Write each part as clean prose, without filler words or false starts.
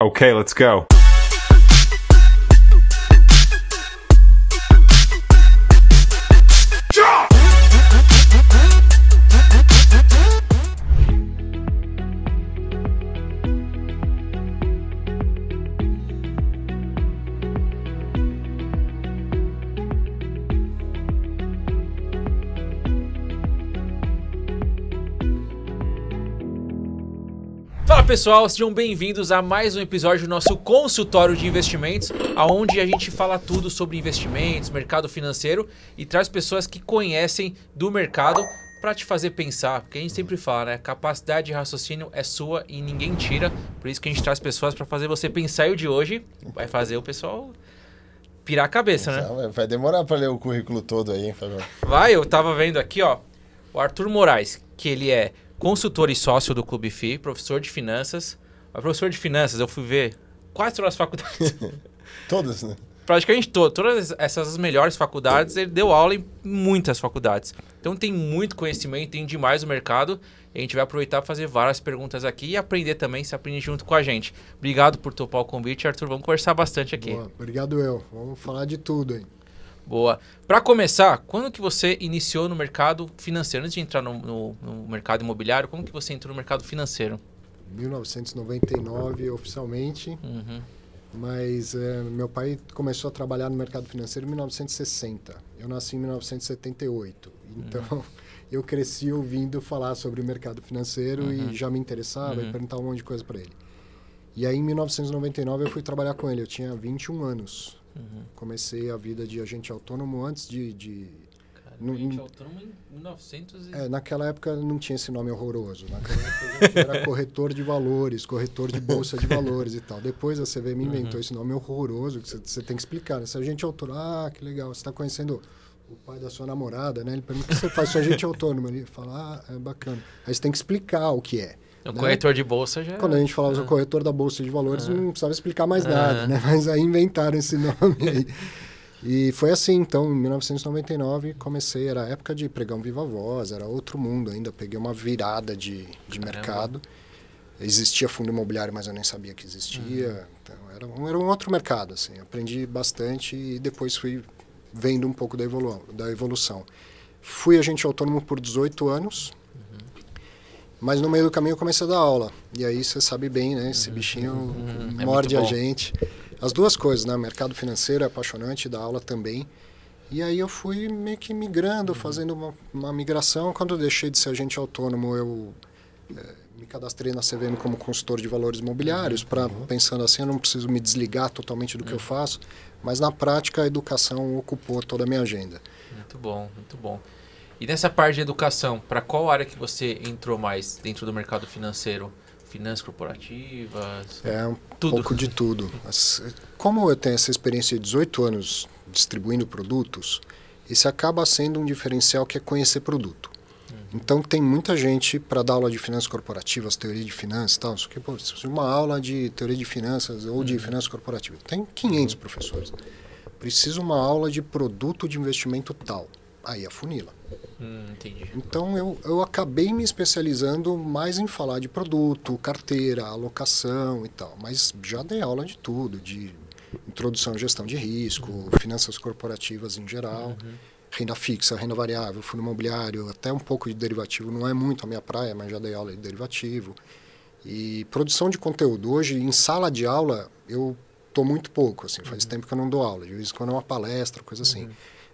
Okay, let's go. Fala pessoal, sejam bem-vindos a mais um episódio do nosso consultório de investimentos, onde a gente fala tudo sobre investimentos, mercado financeiro e traz pessoas que conhecem do mercado para te fazer pensar, porque a gente sempre fala, né? Capacidade de raciocínio é sua e ninguém tira, por isso que a gente traz pessoas para fazer você pensar, e o de hoje vai fazer o pessoal pirar a cabeça, né? Vai demorar para ler o currículo todo aí, hein, Fabio? Vai, eu tava vendo aqui, ó, o Arthur Moraes, que ele é consultor e sócio do Clube FI, professor de finanças. Mas professor de finanças, eu fui ver quase todas as faculdades. Todas, né? Praticamente todas essas melhores faculdades, ele deu aula em muitas faculdades. Então tem muito conhecimento, tem demais o mercado. E a gente vai aproveitar para fazer várias perguntas aqui e aprender também, se aprende junto com a gente. Obrigado por topar o convite, Arthur. Vamos conversar bastante aqui. Boa, obrigado eu. Vamos falar de tudo aí. Boa. Para começar, quando que você iniciou no mercado financeiro? Antes de entrar no mercado imobiliário, como que você entrou no mercado financeiro? 1999, oficialmente. Mas meu pai começou a trabalhar no mercado financeiro em 1960. Eu nasci em 1978. Então, eu cresci ouvindo falar sobre o mercado financeiro e já me interessava e perguntava um monte de coisa para ele. E aí, em 1999, eu fui trabalhar com ele. Eu tinha 21 anos. Comecei a vida de agente autônomo antes de Agente autônomo em 1900 e... naquela época não tinha esse nome horroroso. Naquela época a gente era corretor de valores, corretor de bolsa de valores e tal. Depois a CVM inventou esse nome horroroso que você tem que explicar. Né? Se agente autônomo, que legal, você está conhecendo o pai da sua namorada, né? Ele pergunta o que você faz, sou agente autônomo. Ele fala, é bacana. Aí você tem que explicar o que é. O corretor de bolsa já... Quando a gente falava o corretor da bolsa de valores, não precisava explicar mais nada, né? Mas aí inventaram esse nome aí. E foi assim, então, em 1999, comecei, era a época de pregão Viva Voz, era outro mundo ainda, peguei uma virada de mercado. Existia fundo imobiliário, mas eu nem sabia que existia. Então, era um outro mercado, assim, aprendi bastante e depois fui vendo um pouco da evolução. Fui agente autônomo por 18 anos, mas no meio do caminho eu comecei a dar aula. E aí você sabe bem, né? Esse bichinho morde a gente. As duas coisas, né? O mercado financeiro é apaixonante, dar aula também. E aí eu fui meio que migrando, fazendo uma migração. Quando eu deixei de ser agente autônomo, eu me cadastrei na CVM como consultor de valores imobiliários, pensando assim, eu não preciso me desligar totalmente do que eu faço. Mas na prática a educação ocupou toda a minha agenda. Muito bom, muito bom. E nessa parte de educação, para qual área que você entrou mais dentro do mercado financeiro? Finanças corporativas? Pouco de tudo. Como eu tenho essa experiência de 18 anos distribuindo produtos, esse acaba sendo um diferencial que é conhecer produto. Então tem muita gente para dar aula de finanças corporativas, teoria de finanças e tal. Só que, uma aula de teoria de finanças ou de finanças corporativas. Tem 500 professores. Preciso uma aula de produto de investimento tal. Aí afunila. Entendi. Então eu acabei me especializando mais em falar de produto, carteira, alocação e tal. Mas já dei aula de tudo, de introdução à gestão de risco, finanças corporativas em geral, renda fixa, renda variável, fundo imobiliário, até um pouco de derivativo. Não é muito a minha praia, mas já dei aula de derivativo. E produção de conteúdo. Hoje, em sala de aula, eu estou muito pouco. Assim, faz tempo que eu não dou aula. De vez em quando é uma palestra, coisa assim.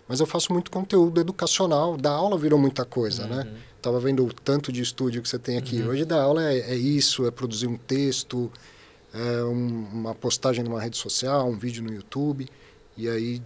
Mas eu faço muito conteúdo educacional. Da aula virou muita coisa, né? Estava vendo o tanto de estúdio que você tem aqui. Hoje da aula é isso, é produzir um texto, uma postagem numa rede social, um vídeo no YouTube. E aí,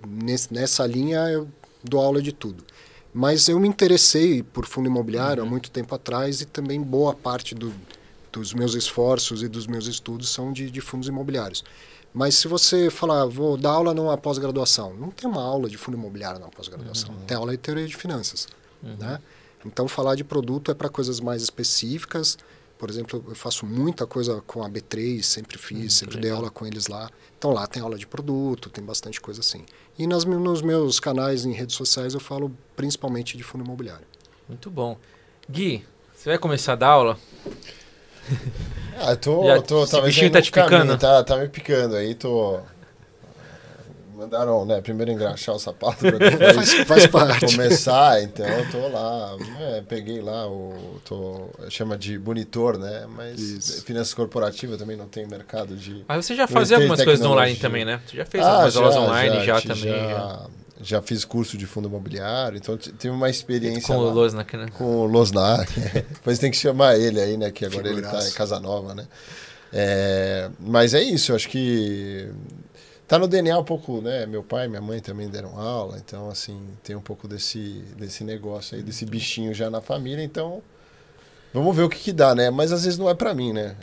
nessa linha, eu dou aula de tudo. Mas eu me interessei por fundo imobiliário há muito tempo atrás e também boa parte dos meus esforços e dos meus estudos são de fundos imobiliários. Mas se você falar, vou dar aula numa pós-graduação, não tem uma aula de fundo imobiliário na pós-graduação, tem aula de teoria de finanças. Né? Então, falar de produto é para coisas mais específicas. Por exemplo, eu faço muita coisa com a B3, sempre fiz, sempre dei aula com eles lá. Então, lá tem aula de produto, tem bastante coisa assim. E nos meus canais em redes sociais eu falo principalmente de fundo imobiliário. Muito bom. Gui, você vai começar a dar aula? Ah, Esse bichinho tá te picando? Tá me picando. Aí mandaram, né, primeiro engraxar o sapato pra depois Faz parte. começar, então eu tô lá, peguei lá chama de monitor, né, mas Isso. finanças corporativas também não tem mercado de... Mas você já fazia algumas coisas no online também, né? Você já fez algumas aulas online já também. Já fiz curso de fundo imobiliário, então tive uma experiência com o Losnak, né? com o Losnak. Depois tem que chamar ele aí, né, que agora Figuraço. ele tá em Casa Nova, né. Mas é isso, eu acho que tá no DNA um pouco, né? Meu pai e minha mãe também deram aula, então, assim, tem um pouco desse negócio aí, desse bichinho já na família, então vamos ver o que dá, né? Mas às vezes não é pra mim, né?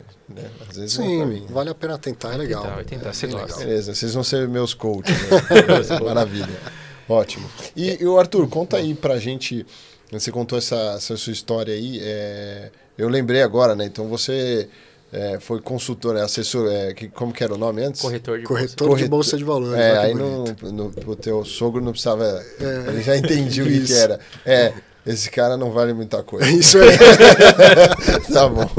Às vezes não é pra mim. Sim, vale a pena tentar, é legal. Vai tentar, você bem gosta. legal. Beleza, vocês vão ser meus coaches, né? Maravilha. Ótimo. E o Arthur, conta aí pra gente, você contou essa sua história aí, eu lembrei agora, né? Então você... foi consultor, né? Assessor, como que era o nome antes? Corretor de Corretor de bolsa de valores. olha que Aí bonito. o teu sogro não precisava... Ele já entendia o que era. Esse cara não vale muita coisa. Isso aí. Tá bom.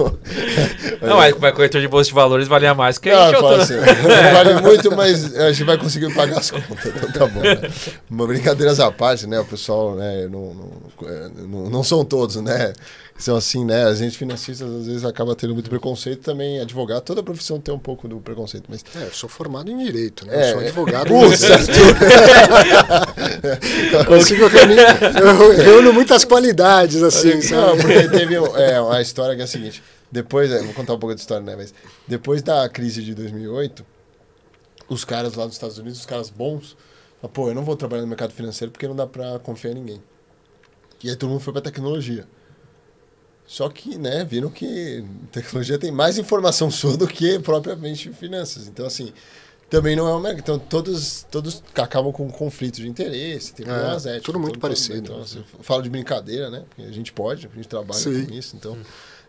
Não, mas corretor de bolsa de valores valia mais que a gente. Fala assim, não vale muito, mas a gente vai conseguir pagar as contas. Então tá bom. Né? Brincadeiras à parte, né? O pessoal, né? Não são todos, né? São assim, né? A gente financista às vezes acaba tendo muito preconceito também. Advogado, toda profissão tem um pouco do preconceito. Mas... eu sou formado em Direito, né? Eu sou advogado. Eu reúno muitas qualidades, assim. Não, sabe? porque teve a história que é a seguinte. Depois, vou contar um pouco da história, né? Mas depois da crise de 2008, os caras lá dos Estados Unidos, os caras bons, falaram, pô, eu não vou trabalhar no mercado financeiro porque não dá pra confiar em ninguém. E aí todo mundo foi pra tecnologia. Só que, né, viram que tecnologia tem mais informação sua do que propriamente finanças. Então, assim, também não é um mercado. Então, todos acabam com conflito de interesse, tem problemas éticos. Tudo muito parecido. Então, assim, eu falo de brincadeira, né? Porque a gente trabalha Sim. com isso, então...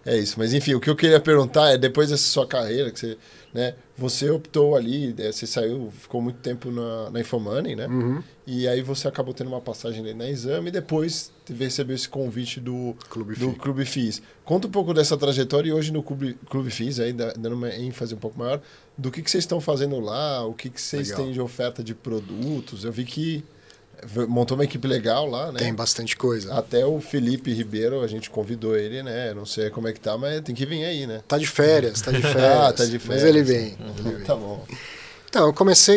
É isso, mas enfim, o que eu queria perguntar é, depois dessa sua carreira, que você, né, você optou ali, você saiu, ficou muito tempo na Infomoney, né? Uhum. E aí você acabou tendo uma passagem ali na Exame e depois recebeu esse convite do Clube FIS. Conta um pouco dessa trajetória e hoje no Clube FIS, aí, dando uma ênfase um pouco maior, do que vocês estão fazendo lá, o que vocês têm de oferta de produtos. Eu vi que montou uma equipe legal lá, né? Tem bastante coisa. Até o Felipe Ribeiro, a gente convidou ele, né? Não sei como é que tá, mas tem que vir aí, né? Tá de férias. Tá de férias. Mas ele vem. Tá bom. Então,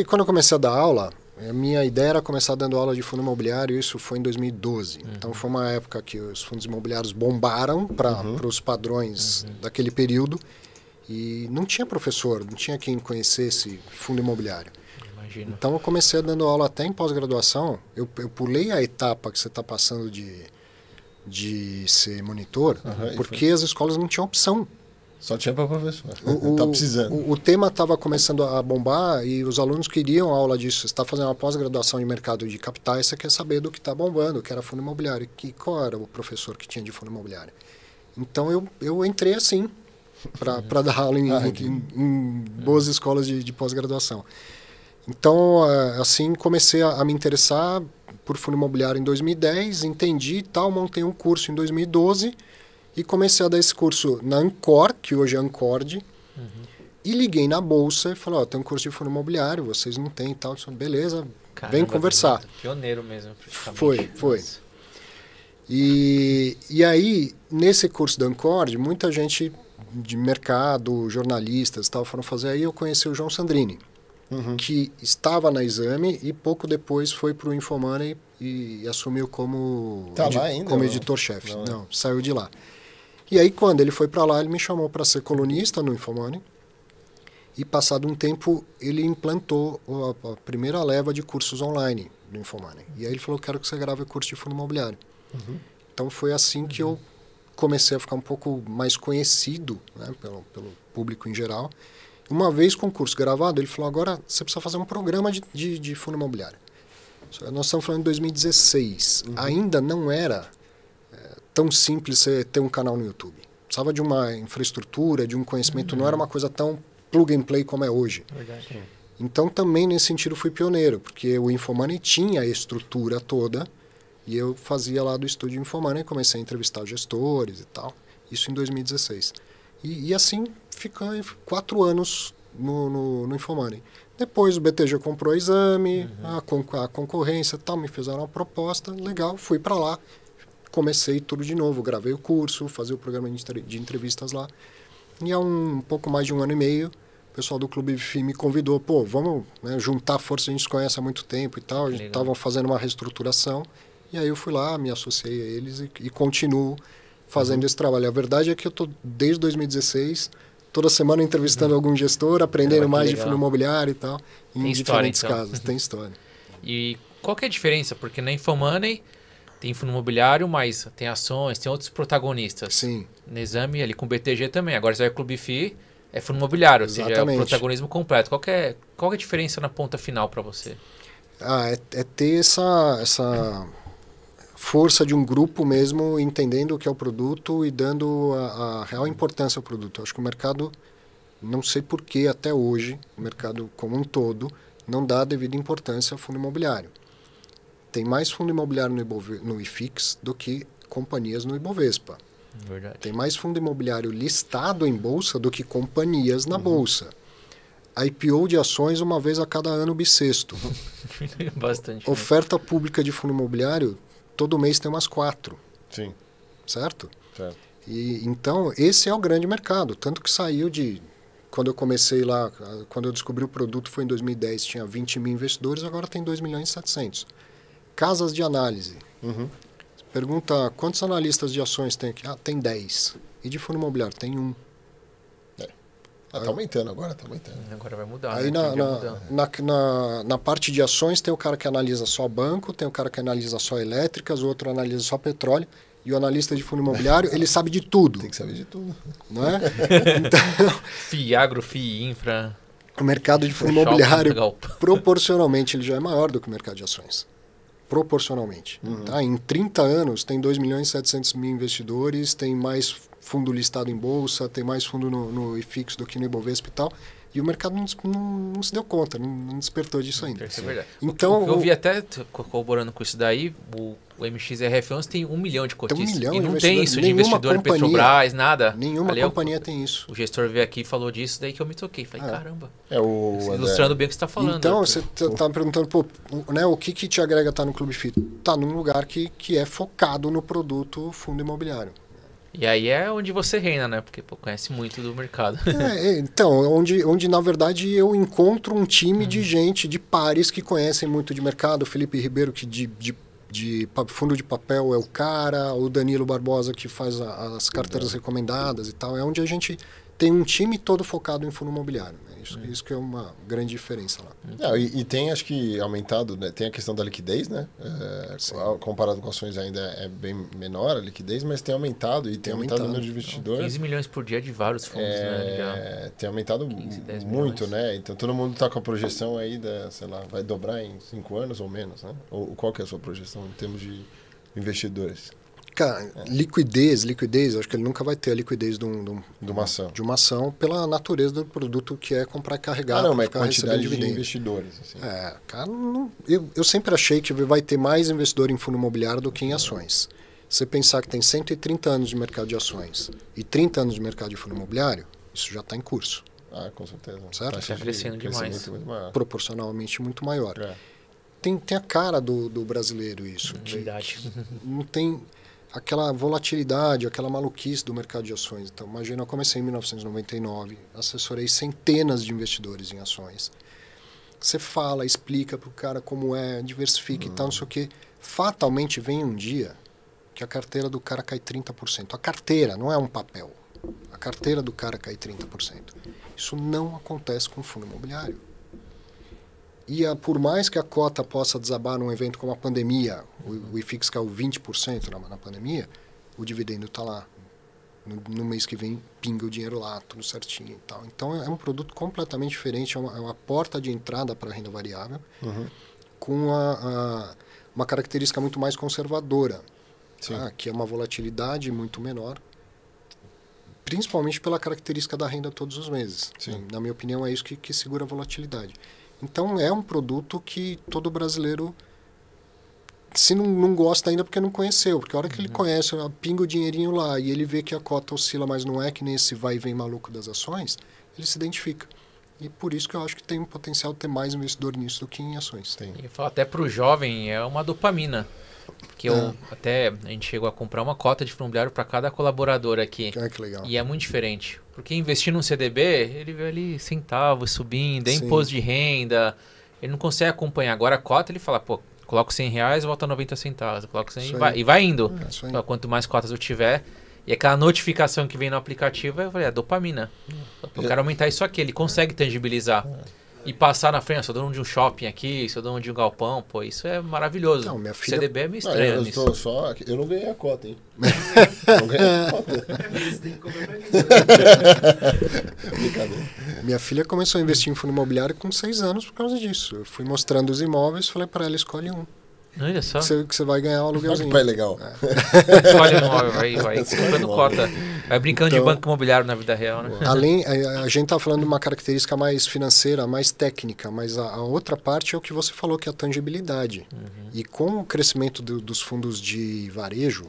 quando eu comecei a dar aula, a minha ideia era começar dando aula de fundo imobiliário, isso foi em 2012. Então foi uma época que os fundos imobiliários bombaram para os padrões daquele período e não tinha professor, não tinha quem conhecesse fundo imobiliário. Então eu comecei dando aula até em pós-graduação. Eu pulei a etapa que você está passando de ser monitor, porque as escolas não tinham opção. Só tinha para professor. Tá precisando. O tema estava começando a bombar e os alunos queriam aula disso. Você está fazendo uma pós-graduação em mercado de capitais, você quer saber do que está bombando, que era fundo imobiliário. Qual era o professor que tinha de fundo imobiliário? Então eu entrei assim, para dar aula em boas escolas de pós-graduação. Então, assim, comecei a me interessar por fundo imobiliário em 2010, entendi e tal, montei um curso em 2012 e comecei a dar esse curso na Ancor, que hoje é Ancord, e liguei na bolsa e falei, tem um curso de fundo imobiliário, vocês não têm e tal. Disse, beleza, caramba, vem conversar. Pioneiro mesmo. Foi. E aí, nesse curso da Ancord, muita gente de mercado, jornalistas e tal, foram fazer, aí eu conheci o João Sandrini. Que estava na Exame e pouco depois foi para o Infomoney e assumiu como editor-chefe. Não, saiu de lá. E aí, quando ele foi para lá, ele me chamou para ser colunista no Infomoney e, passado um tempo, ele implantou a primeira leva de cursos online no Infomoney. E aí ele falou, quero que você grave o curso de fundo imobiliário. Então, foi assim que eu comecei a ficar um pouco mais conhecido, né, pelo público em geral. Uma vez com o curso gravado, ele falou, agora você precisa fazer um programa de fundo imobiliário. Nós estamos falando de 2016. Ainda não era tão simples você ter um canal no YouTube. Precisava de uma infraestrutura, de um conhecimento, não era uma coisa tão plug and play como é hoje. Verdade. Então, também nesse sentido, fui pioneiro, porque o Infomoney tinha a estrutura toda e eu fazia lá do estúdio Infomoney, comecei a entrevistar gestores e tal. Isso em 2016. E assim fiquei 4 anos no Infomoney. Depois o BTG comprou o Exame, a concorrência e tal, me fizeram uma proposta, legal, fui para lá, comecei tudo de novo, gravei o curso, fazia o programa de entrevistas lá. E há um pouco mais de 1 ano e meio, o pessoal do Clube FI me convidou, pô, vamos, né, juntar força, a gente se conhece há muito tempo e tal, a gente estava fazendo uma reestruturação, e aí eu fui lá, me associei a eles e continuo fazendo esse trabalho. A verdade é que eu estou desde 2016, toda semana entrevistando algum gestor, aprendendo mais de fundo imobiliário e tal, em diferentes casos. Tem história. E qual que é a diferença? Porque na Infomoney tem fundo imobiliário, mas tem ações, tem outros protagonistas. Sim. No Exame, ali com o BTG também. Agora você vai Clube FI, é fundo imobiliário, ou seja, é o protagonismo completo. Qual que é a diferença na ponta final para você? É ter essa força de um grupo mesmo, entendendo o que é o produto e dando a real importância ao produto. Eu acho que o mercado, não sei por que até hoje, o mercado como um todo, não dá a devida importância ao fundo imobiliário. Tem mais fundo imobiliário no IFIX do que companhias no Ibovespa. Verdade. Tem mais fundo imobiliário listado em bolsa do que companhias na bolsa. IPO de ações uma vez a cada ano bissexto. Bastante. Oferta pública de fundo imobiliário, todo mês tem umas 4. Sim. Certo? Certo. E, então, esse é o grande mercado. Tanto que saiu de... Quando eu comecei lá, quando eu descobri o produto foi em 2010, tinha 20 mil investidores, agora tem 2 milhões e 700. Casas de análise. Pergunta, quantos analistas de ações tem aqui? Tem 10. E de fundo imobiliário? Tem 1. Tá aumentando agora, tá aumentando. Agora vai mudar, Aí né? na parte de ações tem o cara que analisa só banco, tem o cara que analisa só elétricas, o outro analisa só petróleo, e o analista de fundo imobiliário, ele sabe de tudo. Tem que saber de tudo. Não é? Então, FI Agro, FI Infra. o mercado de fundo imobiliário, proporcionalmente, ele já é maior do que o mercado de ações. Proporcionalmente. Tá? Em 30 anos, tem 2 milhões e 700 mil investidores, tem mais fundo listado em bolsa, tem mais fundo no IFIX do que no Ibovespa e tal. E o mercado não se deu conta, não despertou disso ainda. Isso é verdade. Então, eu vi até, corroborando com isso daí, o MXRF11 tem 1 milhão de cotistas. Tem 1 milhão e não de tem isso de investidor em Petrobras, nada. Nenhuma companhia tem isso. O gestor veio aqui e falou disso, daí que eu me toquei. Falei, caramba. Ilustrando bem o que você está falando. Então, você está me perguntando, pô, né, o que te agrega estar no Clube FI? Está num lugar que é focado no produto fundo imobiliário. E aí é onde você reina, né? Porque conhece muito do mercado. Então, onde na verdade eu encontro um time de gente, de pares que conhecem muito de mercado. O Felipe Ribeiro, que de fundo de papel é o cara, o Danilo Barbosa, que faz as carteiras recomendadas e tal. É onde a gente tem um time todo focado em fundo imobiliário. Né? Isso que é uma grande diferença lá. E tem, acho que, aumentado, né? Tem a questão da liquidez, né? Comparado com ações ainda é bem menor a liquidez, mas tem aumentado e tem aumentado o número de investidores. 15 milhões por dia de vários fundos, né? Tem aumentado 15, muito, né? Então todo mundo está com a projeção aí, sei lá, vai dobrar em 5 anos ou menos, né? Qual que é a sua projeção em termos de investidores? Cara, liquidez, acho que ele nunca vai ter a liquidez de uma ação pela natureza do produto que é comprar e carregar. Não, mas quantidade de investidores. Assim. Cara, eu sempre achei que vai ter mais investidor em fundo imobiliário do que em ações. Você pensar que tem 130 anos de mercado de ações e 30 anos de mercado de fundo imobiliário, isso já está em curso. Com certeza. Certo? Está crescendo demais. Muito maior. Proporcionalmente muito maior. Tem a cara do brasileiro isso. Verdade. Não tem aquela volatilidade, aquela maluquice do mercado de ações. Então, imagina, eu comecei em 1999, assessorei centenas de investidores em ações. Você fala, explica para o cara como é, diversifica e tal, não sei o quê. Fatalmente vem um dia que a carteira do cara cai 30%. A carteira, não é um papel. A carteira do cara cai 30%. Isso não acontece com fundo imobiliário. E por mais que a cota possa desabar num evento como a pandemia, o IFIX caiu 20% na pandemia, o dividendo está lá. No mês que vem, pinga o dinheiro lá, tudo certinho e tal. Então, é um produto completamente diferente, é uma porta de entrada para a renda variável, com uma característica muito mais conservadora, tá? Que é uma volatilidade muito menor, principalmente pela característica da renda todos os meses. Na minha opinião, é isso que segura a volatilidade. Então, é um produto que todo brasileiro se não gosta ainda porque não conheceu. Porque a hora que ele conhece, pinga o dinheirinho lá e ele vê que a cota oscila, mas não é que nem esse vai e vem maluco das ações, ele se identifica. E por isso que eu acho que tem um potencial de ter mais investidor nisso do que em ações. Eu falo até para o jovem, é uma dopamina. Porque a gente chegou a comprar uma cota de fundo imobiliário para cada colaborador aqui. Que legal. E é muito diferente. Porque investir num CDB, ele vê ali centavos subindo, é imposto de renda, ele não consegue acompanhar. Agora a cota, ele fala, pô, coloco R$100, volta 90 centavos. Coloco 100 e vai indo. Então, quanto mais cotas eu tiver... E aquela notificação que vem no aplicativo, eu falei, dopamina. Eu quero aumentar isso aqui, ele consegue tangibilizar. E passar na frente, sou dono de um shopping aqui, sou dono de um galpão, pô, isso é maravilhoso. Não, minha filha... CDB é meio estranho eu não ganhei a cota, hein? Não ganhei a cota. Brincadeira. Minha filha começou a investir em fundo imobiliário com 6 anos por causa disso. Eu fui mostrando os imóveis, falei para ela, escolhe um. Olha só. Que você vai ganhar um aluguelzinho. Que pai legal. Escolhe um imóvel, vai comprando cota. Vai brincando de banco imobiliário na vida real, né? Além, a gente está falando de uma característica mais financeira, mais técnica, mas a outra parte é o que você falou, que é a tangibilidade. E com o crescimento dos fundos de varejo,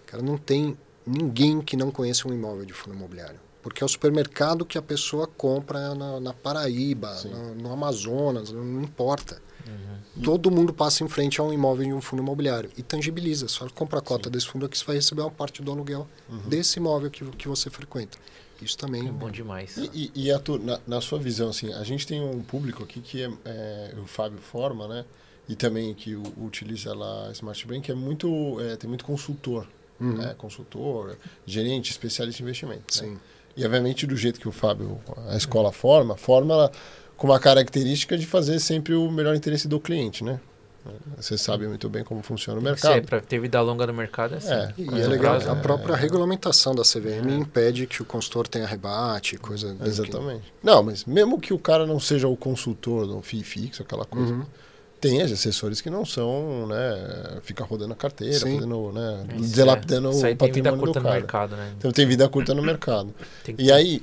cara, não tem ninguém que não conheça um imóvel de fundo imobiliário. Porque é o supermercado que a pessoa compra na Paraíba, no Amazonas, não importa. Todo mundo passa em frente a um imóvel de um fundo imobiliário e tangibiliza. Só compra a cota desse fundo aqui, você vai receber uma parte do aluguel desse imóvel que você frequenta. Isso também é bom demais. E Arthur, na sua visão, assim, a gente tem um público aqui que o Fábio forma, né? E também que utiliza lá a Smart Brain, que é tem muito consultor. Né? Consultor, gerente, especialista em investimento. Sim. Né? E, obviamente, do jeito que o Fábio, a escola forma ela com uma característica de fazer sempre o melhor interesse do cliente, né? Você sabe muito bem como funciona o mercado. Para ter vida longa no mercado, é assim. E é legal, a própria regulamentação da CVM impede que o consultor tenha rebate, coisa... Exatamente. Não, mas mesmo que o cara não seja o consultor do FII fixo, aquela coisa... Tem assessores que não são, né? Fica rodando a carteira, fazendo, né? Delapidando o patrimônio do cara. No mercado, né? Então tem vida curta no mercado. E aí,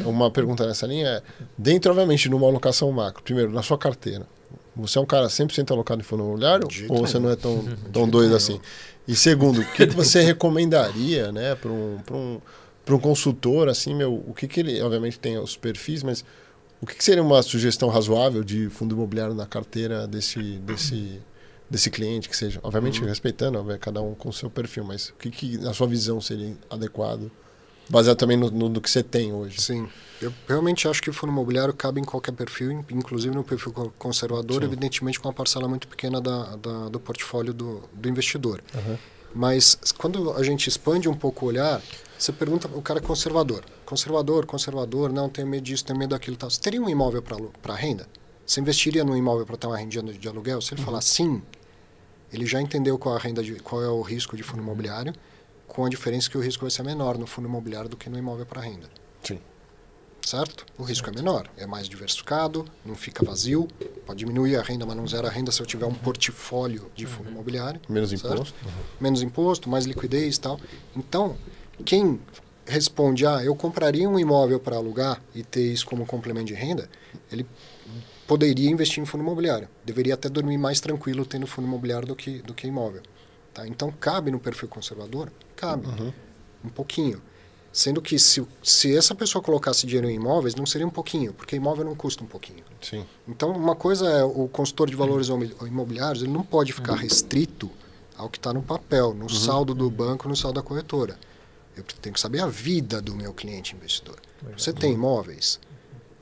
uma pergunta nessa linha é, dentro, obviamente, de uma alocação macro, primeiro, na sua carteira, você é um cara 100% alocado em fundo imobiliário ou você não é tão doido assim? E segundo, o que você recomendaria, né, para um consultor, assim, o que ele, obviamente, tem os perfis, mas... O que seria uma sugestão razoável de fundo imobiliário na carteira desse cliente que seja? Obviamente respeitando, cada um com o seu perfil, mas o que na sua visão seria adequado, baseado também no que você tem hoje? Sim, eu realmente acho que o fundo imobiliário cabe em qualquer perfil, inclusive no perfil conservador, evidentemente com uma parcela muito pequena do portfólio do investidor. Mas quando a gente expande um pouco o olhar, você pergunta, o cara é conservador, não, tenho medo disso, tenho medo daquilo. Tal. Você teria um imóvel para renda? Você investiria num imóvel para ter uma renda de aluguel? Se ele falar sim, ele já entendeu qual é o risco de fundo imobiliário, com a diferença que o risco vai ser menor no fundo imobiliário do que no imóvel para renda. Sim. Certo? O risco é menor, é mais diversificado, não fica vazio, pode diminuir a renda, mas não zera a renda se eu tiver um portfólio de fundo imobiliário. Menos imposto. Menos imposto, mais liquidez e tal. Então, quem responde, eu compraria um imóvel para alugar e ter isso como complemento de renda, ele poderia investir em fundo imobiliário. Deveria até dormir mais tranquilo tendo fundo imobiliário do que imóvel. Tá? Então, cabe no perfil conservador? Cabe. Um pouquinho. Sendo que se essa pessoa colocasse dinheiro em imóveis, não seria um pouquinho, porque imóvel não custa um pouquinho. Sim. Então, uma coisa é o consultor de valores imobiliários, ele não pode ficar restrito ao que está no papel, no saldo do banco, no saldo da corretora. Eu tenho que saber a vida do meu cliente investidor. Você tem imóveis?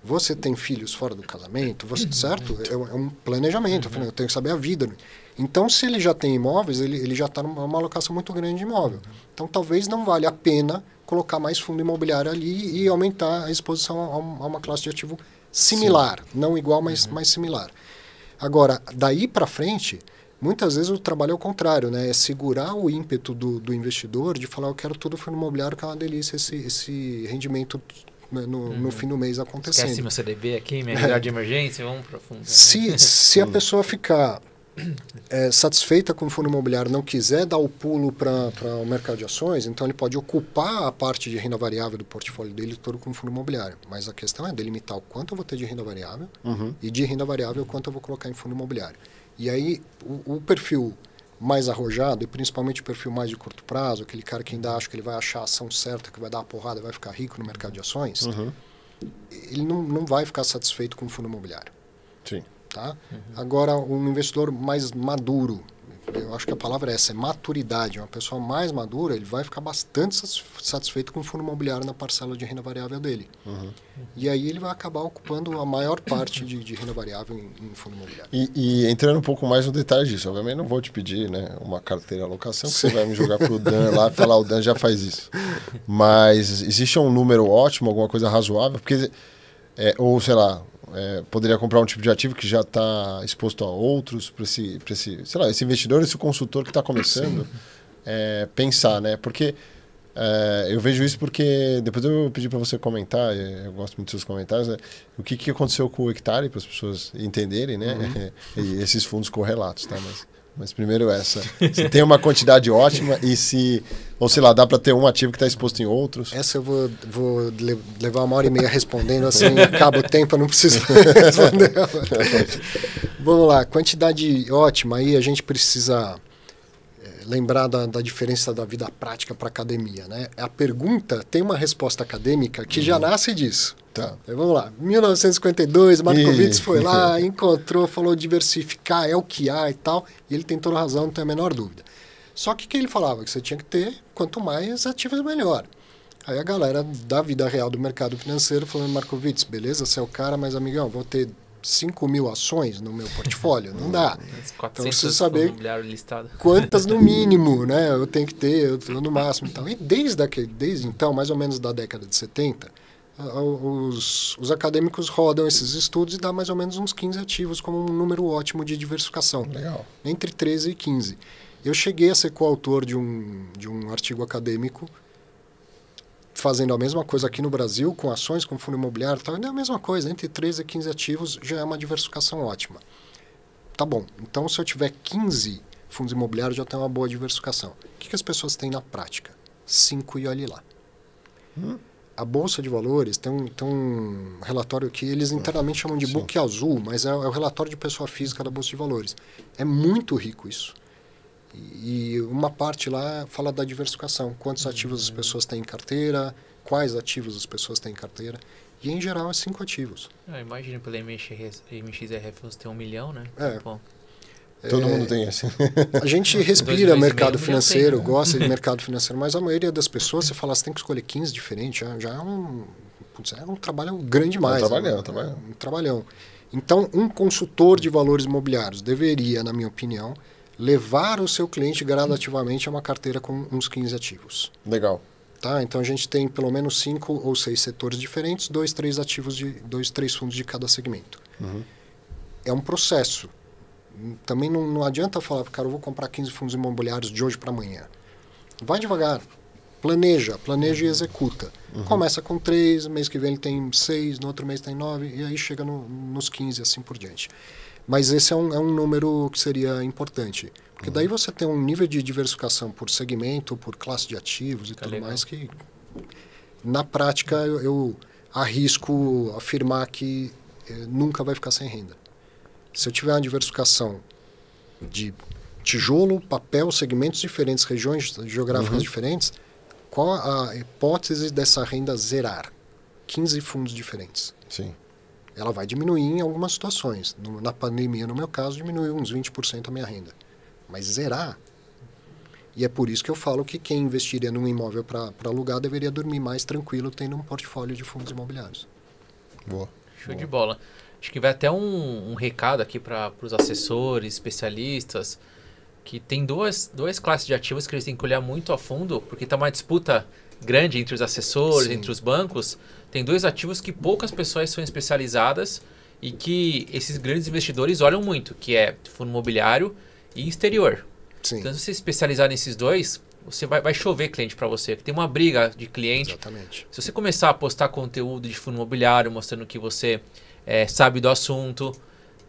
Você tem filhos fora do casamento? Certo? É um planejamento. Eu tenho que saber a vida. Então, se ele já tem imóveis, ele já está numa alocação muito grande de imóvel. Então, talvez não valha a pena colocar mais fundo imobiliário ali e aumentar a exposição a uma classe de ativo similar. Não igual, mas mais similar. Agora, daí para frente... Muitas vezes o trabalho é o contrário, né? É segurar o ímpeto do investidor de falar, eu quero todo fundo imobiliário, que é uma delícia esse rendimento no fim do mês acontecendo. Esquece meu CDB aqui, minha unidade de emergência, vamos para fundo. Se a pessoa ficar satisfeita com o fundo imobiliário, não quiser dar o pulo para o mercado de ações, então ele pode ocupar a parte de renda variável do portfólio dele todo com fundo imobiliário. Mas a questão é delimitar o quanto eu vou ter de renda variável e de renda variável o quanto eu vou colocar em fundo imobiliário. E aí, o perfil mais arrojado, e principalmente o perfil mais de curto prazo, aquele cara que ainda acha que ele vai achar a ação certa, que vai dar uma porrada e vai ficar rico no mercado de ações, ele não vai ficar satisfeito com o fundo imobiliário. Sim. Tá? Agora, um investidor mais maduro, eu acho que a palavra é essa, é maturidade. Uma pessoa mais madura, ele vai ficar bastante satisfeito com o fundo imobiliário na parcela de renda variável dele. E aí ele vai acabar ocupando a maior parte de renda variável em fundo imobiliário. E entrando um pouco mais no detalhe disso, obviamente não vou te pedir, né, uma carteira alocação, que você vai me jogar pro Dan lá e falar, o Dan já faz isso. Mas existe um número ótimo, alguma coisa razoável? Porque, ou sei lá, poderia comprar um tipo de ativo que já está exposto a outros, para esse, sei lá, esse investidor, esse consultor que está começando, pensar, né? Porque eu vejo isso porque, depois eu pedi para você comentar, eu gosto muito dos seus comentários, né? O que aconteceu com o hectare, para as pessoas entenderem, né? E esses fundos correlatos, tá? Mas primeiro essa. Se tem uma quantidade ótima e se... Ou sei lá, dá para ter um ativo que está exposto em outros. Essa eu vou levar 1h30 respondendo, assim, acaba o tempo, eu não preciso responder. Vamos lá, quantidade ótima, aí a gente precisa lembrar da diferença da vida prática para a academia, né? A pergunta tem uma resposta acadêmica que já nasce disso. Tá. Então, vamos lá, 1952, Markowitz foi lá, encontrou, falou diversificar, é o que há e tal, e ele tem toda a razão, não tem a menor dúvida. Só que o que ele falava? Que você tinha que ter, quanto mais ativos, melhor. Aí a galera da vida real do mercado financeiro falando, Markowitz, beleza, você é o cara, mas amigão, vou ter 5.000 ações no meu portورtfólio? Não dá. Então preciso saber quantas no mínimo, né? Eu tenho que ter, eu tenho no máximo e tal. E desde então, mais ou menos da década de 70, os acadêmicos rodam esses estudos e dá mais ou menos uns 15 ativos como um número ótimo de diversificação. Legal. Entre 13 e 15. Eu cheguei a ser coautor de um artigo acadêmico fazendo a mesma coisa aqui no Brasil, com ações, com fundo imobiliário e tal. É a mesma coisa, entre 13 e 15 ativos já é uma diversificação ótima. Tá bom, então se eu tiver 15 fundos imobiliários, já tem uma boa diversificação. O que as pessoas têm na prática? 5 e olhe lá. A Bolsa de Valores tem um relatório que eles internamente chamam de book azul, mas é o relatório de pessoa física da Bolsa de Valores. É muito rico isso. E uma parte lá fala da diversificação. Quantos ativos as pessoas têm em carteira, quais ativos as pessoas têm em carteira. E, em geral, é 5 ativos. Imagina pela MXRF você tem 1 milhão, né? Bom. Todo mundo tem esse. A gente respira mercado financeiro, tem, né? Gosta de mercado financeiro, mas a maioria das pessoas, você fala, você tem que escolher 15 diferentes, já é um trabalho grande demais. Um trabalhão. Então, um consultor de valores imobiliários deveria, na minha opinião, levar o seu cliente gradativamente a uma carteira com uns 15 ativos. Legal. Tá? Então a gente tem pelo menos 5 ou 6 setores diferentes, 2, 3 ativos, 2, 3 fundos de cada segmento. É um processo. Também não adianta falar, cara, eu vou comprar 15 fundos imobiliários de hoje para amanhã. Vai devagar. Planeja e executa. Começa com 3, mês que vem ele tem 6, no outro mês tem 9, e aí chega nos 15, assim por diante. Mas esse é um número que seria importante. Porque daí você tem um nível de diversificação por segmento, por classe de ativos e tudo mais que, na prática, eu arrisco afirmar que nunca vai ficar sem renda. Se eu tiver uma diversificação de tijolo, papel, segmentos diferentes, regiões geográficas diferentes, qual a hipótese dessa renda zerar? 15 fundos diferentes. Sim. Ela vai diminuir em algumas situações. Na pandemia, no meu caso, diminuiu uns 20% a minha renda. Mas zerar... E é por isso que eu falo que quem investiria num imóvel para alugar deveria dormir mais tranquilo tendo um portfólio de fundos imobiliários. Boa. Show de bola. Acho que vai até um recado aqui para os assessores, especialistas, que tem duas classes de ativos que eles têm que olhar muito a fundo, porque está uma disputa grande entre os assessores, Sim. entre os bancos. Tem 2 ativos que poucas pessoas são especializadas e que esses grandes investidores olham muito, que é fundo imobiliário e exterior. Sim. Então, se você especializar nesses 2, você vai chover cliente para você. Tem uma briga de cliente. Exatamente. Se você começar a postar conteúdo de fundo imobiliário, mostrando que você sabe do assunto,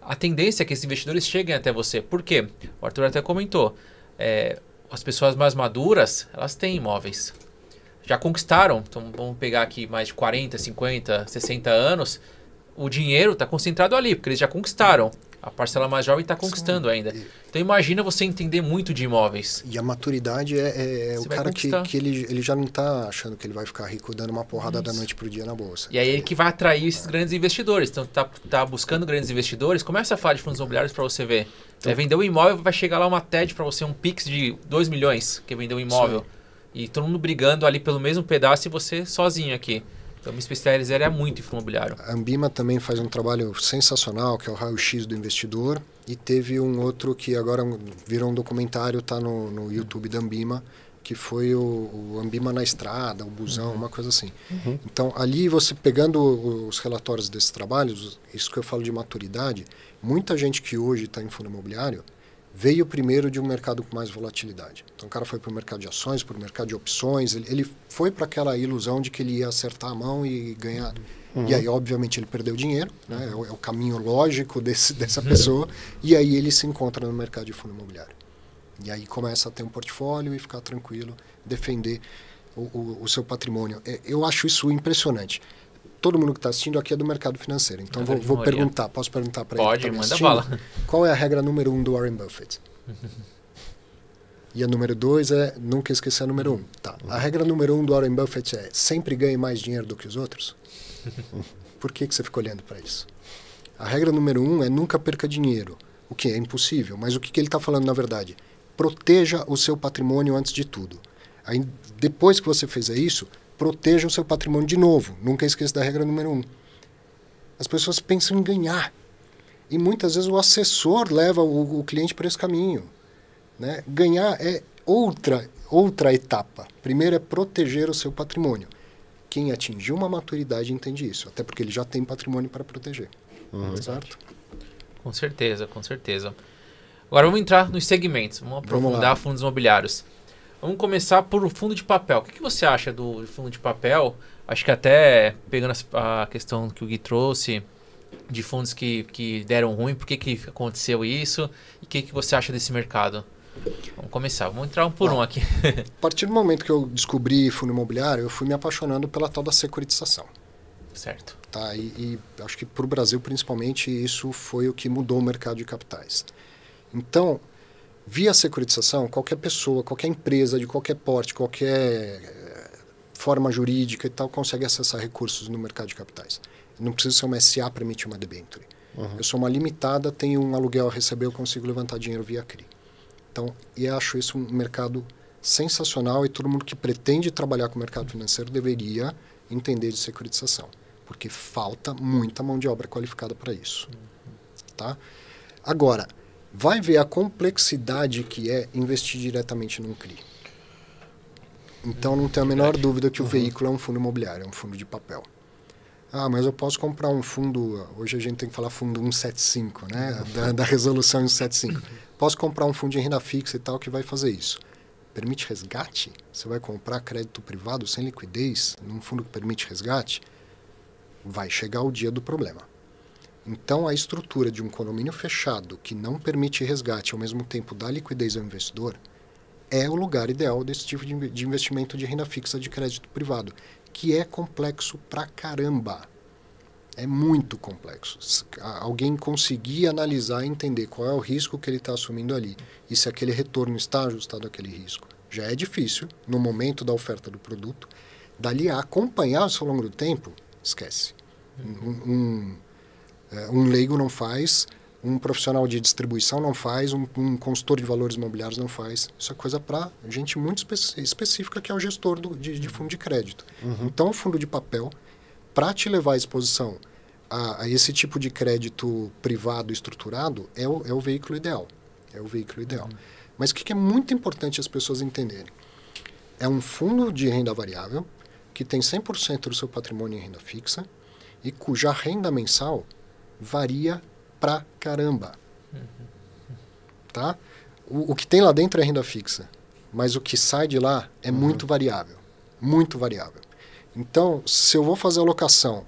a tendência é que esses investidores cheguem até você. Por quê? O Arthur até comentou. As pessoas mais maduras, elas têm imóveis. Já conquistaram, então vamos pegar aqui mais de 40, 50, 60 anos, o dinheiro está concentrado ali, porque eles já conquistaram. A parcela mais jovem está conquistando ainda. Então imagina você entender muito de imóveis. E a maturidade é o cara que ele já não está achando que ele vai ficar rico dando uma porrada da noite pro dia na bolsa. E aí ele que vai atrair esses grandes investidores. Então tá buscando grandes investidores, começa a falar de fundos imobiliários para você ver. Então, vender um imóvel, vai chegar lá uma TED para você, um Pix de 2 milhões, que vendeu um imóvel. Sim. E todo mundo brigando ali pelo mesmo pedaço e você sozinho aqui. Então, me especializaria muito em fundo imobiliário. A Ambima também faz um trabalho sensacional, que é o raio-x do investidor. E teve um outro que agora virou um documentário, está no YouTube da Ambima, que foi o Ambima na Estrada, o Busão, uma coisa assim. Então, ali você pegando os relatórios desses trabalhos, isso que eu falo de maturidade, muita gente que hoje está em fundo imobiliário veio primeiro de um mercado com mais volatilidade. Então, o cara foi para o mercado de ações, para o mercado de opções, ele foi para aquela ilusão de que ele ia acertar a mão e ganhar. E aí, obviamente, ele perdeu dinheiro, né? É o caminho lógico dessa pessoa, e aí ele se encontra no mercado de fundo imobiliário. E aí começa a ter um portfólio e ficar tranquilo, defender o seu patrimônio. Eu acho isso impressionante. Todo mundo que está assistindo aqui é do mercado financeiro. Então vou perguntar, posso perguntar para ele? Pode, manda bala. Qual é a regra número 1 do Warren Buffett? E a número 2 é nunca esquecer a número 1. Tá. A regra número 1 do Warren Buffett é sempre ganhe mais dinheiro do que os outros? Por que você fica olhando para isso? A regra número 1 é nunca perca dinheiro, o que é impossível. Mas o que ele está falando na verdade? Proteja o seu patrimônio antes de tudo. Aí, depois que você fizer isso, proteja o seu patrimônio de novo. Nunca esqueça da regra número 1. As pessoas pensam em ganhar. E muitas vezes o assessor leva o cliente para esse caminho. Né? Ganhar é outra etapa. Primeiro é proteger o seu patrimônio. Quem atingiu uma maturidade entende isso. Até porque ele já tem patrimônio para proteger. Certo? Com certeza, com certeza. Agora vamos entrar nos segmentos. Vamos aprofundar fundos imobiliários. Vamos começar por fundo de papel. O que você acha do fundo de papel? Acho que até pegando a questão que o Gui trouxe, de fundos que deram ruim, por que aconteceu isso? E o que você acha desse mercado? Vamos começar, vamos entrar um por um aqui. A partir do momento que eu descobri fundo imobiliário, eu fui me apaixonando pela tal da securitização. Certo. Tá, e acho que para o Brasil, principalmente, isso foi o que mudou o mercado de capitais. Então, via securitização, qualquer pessoa, qualquer empresa de qualquer porte, qualquer forma jurídica e tal, consegue acessar recursos no mercado de capitais. Não precisa ser uma SA para emitir uma debenture. Eu sou uma limitada, tenho um aluguel a receber, eu consigo levantar dinheiro via CRI. Então, eu acho isso um mercado sensacional e todo mundo que pretende trabalhar com o mercado financeiro deveria entender de securitização, porque falta muita mão de obra qualificada para isso. Tá? Agora, vai ver a complexidade que é investir diretamente num CRI. Então, não tem a menor dúvida que o veículo é um fundo imobiliário, é um fundo de papel. Ah, mas eu posso comprar um fundo... Hoje a gente tem que falar fundo 175, né? Da resolução 175. Posso comprar um fundo de renda fixa e tal que vai fazer isso. Permite resgate? Você vai comprar crédito privado sem liquidez num fundo que permite resgate? Vai chegar o dia do problema. Então, a estrutura de um condomínio fechado que não permite resgate e, ao mesmo tempo, dá liquidez ao investidor é o lugar ideal desse tipo de investimento de renda fixa de crédito privado, que é complexo pra caramba. É muito complexo. Alguém conseguir analisar e entender qual é o risco que ele está assumindo ali e se aquele retorno está ajustado àquele risco. Já é difícil, no momento da oferta do produto. Dali a acompanhar isso ao longo do tempo, esquece. Um leigo não faz, um profissional de distribuição não faz, um consultor de valores imobiliários não faz. Isso é coisa para gente muito específica, que é o gestor de fundo de crédito. Então, o fundo de papel, para te levar à exposição a esse tipo de crédito privado estruturado, é o veículo ideal. É o veículo ideal. Mas o que é muito importante as pessoas entenderem? É um fundo de renda variável que tem 100% do seu patrimônio em renda fixa e cuja renda mensal varia pra caramba. Tá? O que tem lá dentro é renda fixa, mas o que sai de lá é muito variável. Muito variável. Então, se eu vou fazer alocação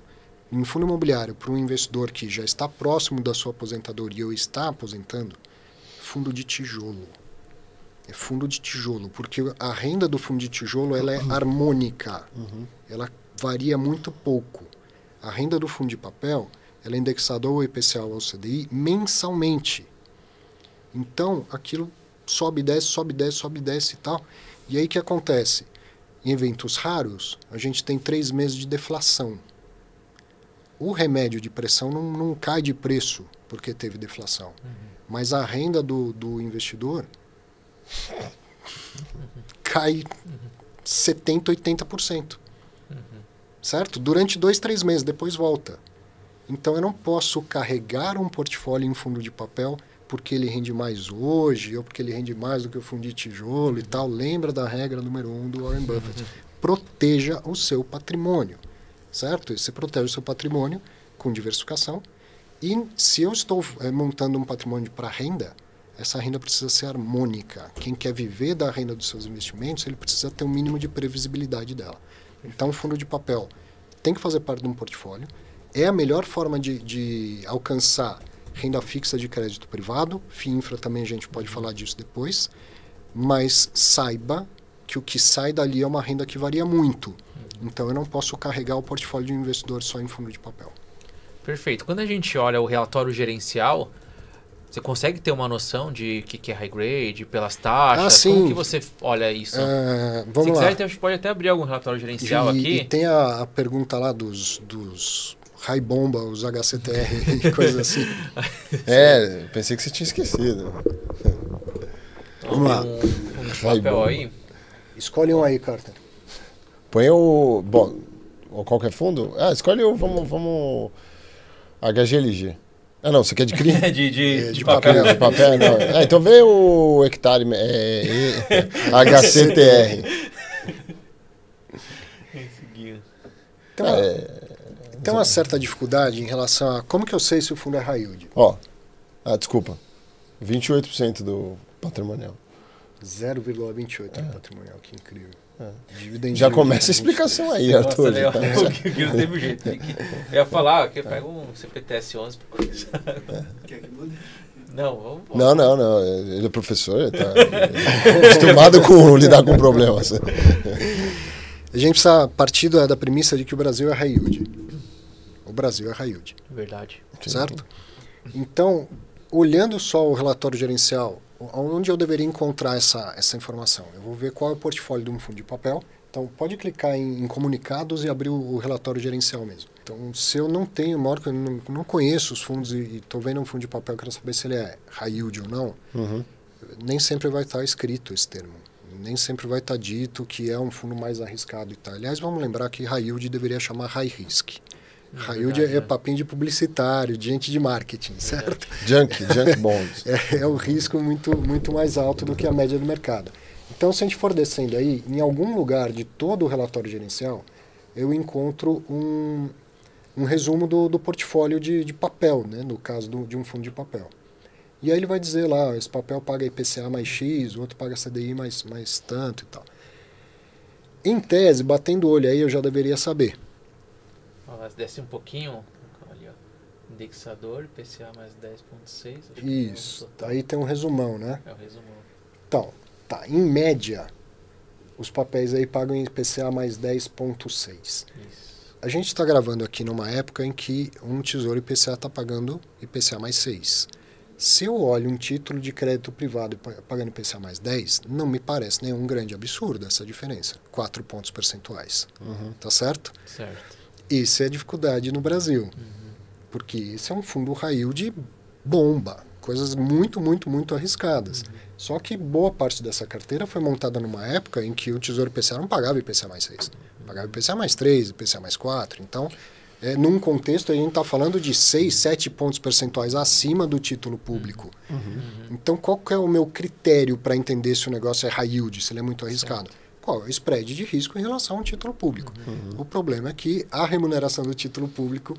em fundo imobiliário para um investidor que já está próximo da sua aposentadoria ou está aposentando, fundo de tijolo. É fundo de tijolo, porque a renda do fundo de tijolo ela é harmônica. Ela varia muito pouco. A renda do fundo de papel ela é indexada ao IPCA ou ao CDI mensalmente. Então, aquilo sobe, desce e tal. E aí o que acontece? Em eventos raros, a gente tem 3 meses de deflação. O remédio de pressão não cai de preço porque teve deflação. Mas a renda do investidor cai 70%, 80%. Certo? Durante 2, 3 meses, depois volta. Então eu não posso carregar um portfólio em fundo de papel porque ele rende mais hoje, ou porque ele rende mais do que o fundo de tijolo e tal. Lembra da regra número 1 do Warren Buffett. Proteja o seu patrimônio. Certo? Você protege o seu patrimônio com diversificação. E se eu estou montando um patrimônio para renda, essa renda precisa ser harmônica. Quem quer viver da renda dos seus investimentos, ele precisa ter um mínimo de previsibilidade dela. Então, o fundo de papel tem que fazer parte de um portfólio. É a melhor forma de alcançar renda fixa de crédito privado. FIINFRA também a gente pode falar disso depois. Mas saiba que o que sai dali é uma renda que varia muito. Então, eu não posso carregar o portfólio de um investidor só em fundo de papel. Perfeito. Quando a gente olha o relatório gerencial, você consegue ter uma noção de o que é high grade, pelas taxas? Sim. Como que você olha isso? Vamos Se lá. quiser, então, a gente pode até abrir algum relatório gerencial aqui. E tem a pergunta lá dos high bomba, os HCTR e coisas assim. Pensei que você tinha esquecido. Vamos lá. Um papel aí. Escolhe um aí, Carter. Põe o... Bom, ou qualquer fundo? Escolhe o... Vamos... HGLG. Não, você quer de CRI? De papel. De papel, não. Então vê o hectare HCTR. Então, tem uma certa dificuldade em relação a como que eu sei se o fundo é high yield. Desculpa. 28% do patrimonial. 0,28 patrimonial, que incrível. Já começa a explicação aí, Arthur. Nossa, não teve jeito. Eu ia falar que eu pego um CPTS 11 para começar. Quer que mude? Não, vamos. Não. Ele é professor, ele está acostumado com lidar com problemas. A gente precisa partir da premissa de que o Brasil é high yield. O Brasil é high yield. Verdade. Certo? Então, olhando só o relatório gerencial, onde eu deveria encontrar essa informação? Eu vou ver qual é o portfólio de um fundo de papel. Então, pode clicar em comunicados e abrir o relatório gerencial mesmo. Então, se eu não tenho, maior que eu não conheço os fundos e estou vendo um fundo de papel, quero saber se ele é high yield ou não, nem sempre vai estar escrito esse termo. Nem sempre vai estar dito que é um fundo mais arriscado e tal. Aliás, vamos lembrar que high yield deveria chamar high risk. High yield é papinho de publicitário, de gente de marketing, certo? Junk bonds. É o risco muito mais alto do que a média do mercado. Então, se a gente for descendo aí, em algum lugar de todo o relatório gerencial, eu encontro um resumo do portfólio de papel, né? No caso de um fundo de papel. E aí ele vai dizer lá, esse papel paga IPCA mais X, o outro paga CDI mais tanto e tal. Em tese, batendo o olho aí, eu já deveria saber. Desce um pouquinho, ali, ó. Indexador, IPCA mais 10,6. Isso, aí tem um resumão, né? É o resumão. Então, em média, os papéis aí pagam IPCA mais 10,6. Isso. A gente está gravando aqui numa época em que um tesouro IPCA está pagando IPCA mais 6. Se eu olho um título de crédito privado pagando IPCA mais 10, não me parece nenhum grande absurdo essa diferença. 4 pontos percentuais. Tá certo? Certo. Isso é a dificuldade no Brasil. Porque esse é um fundo high yield bomba. Coisas muito, muito, muito arriscadas. Só que boa parte dessa carteira foi montada numa época em que o Tesouro IPCA não pagava IPCA mais 6. Pagava IPCA mais 3, IPCA mais 4. Então, num contexto, a gente está falando de 6, 7 pontos percentuais acima do título público. Então, qual que é o meu critério para entender se o negócio é high yield, se ele é muito arriscado? Certo. Qual é o spread de risco em relação ao título público? O problema é que a remuneração do título público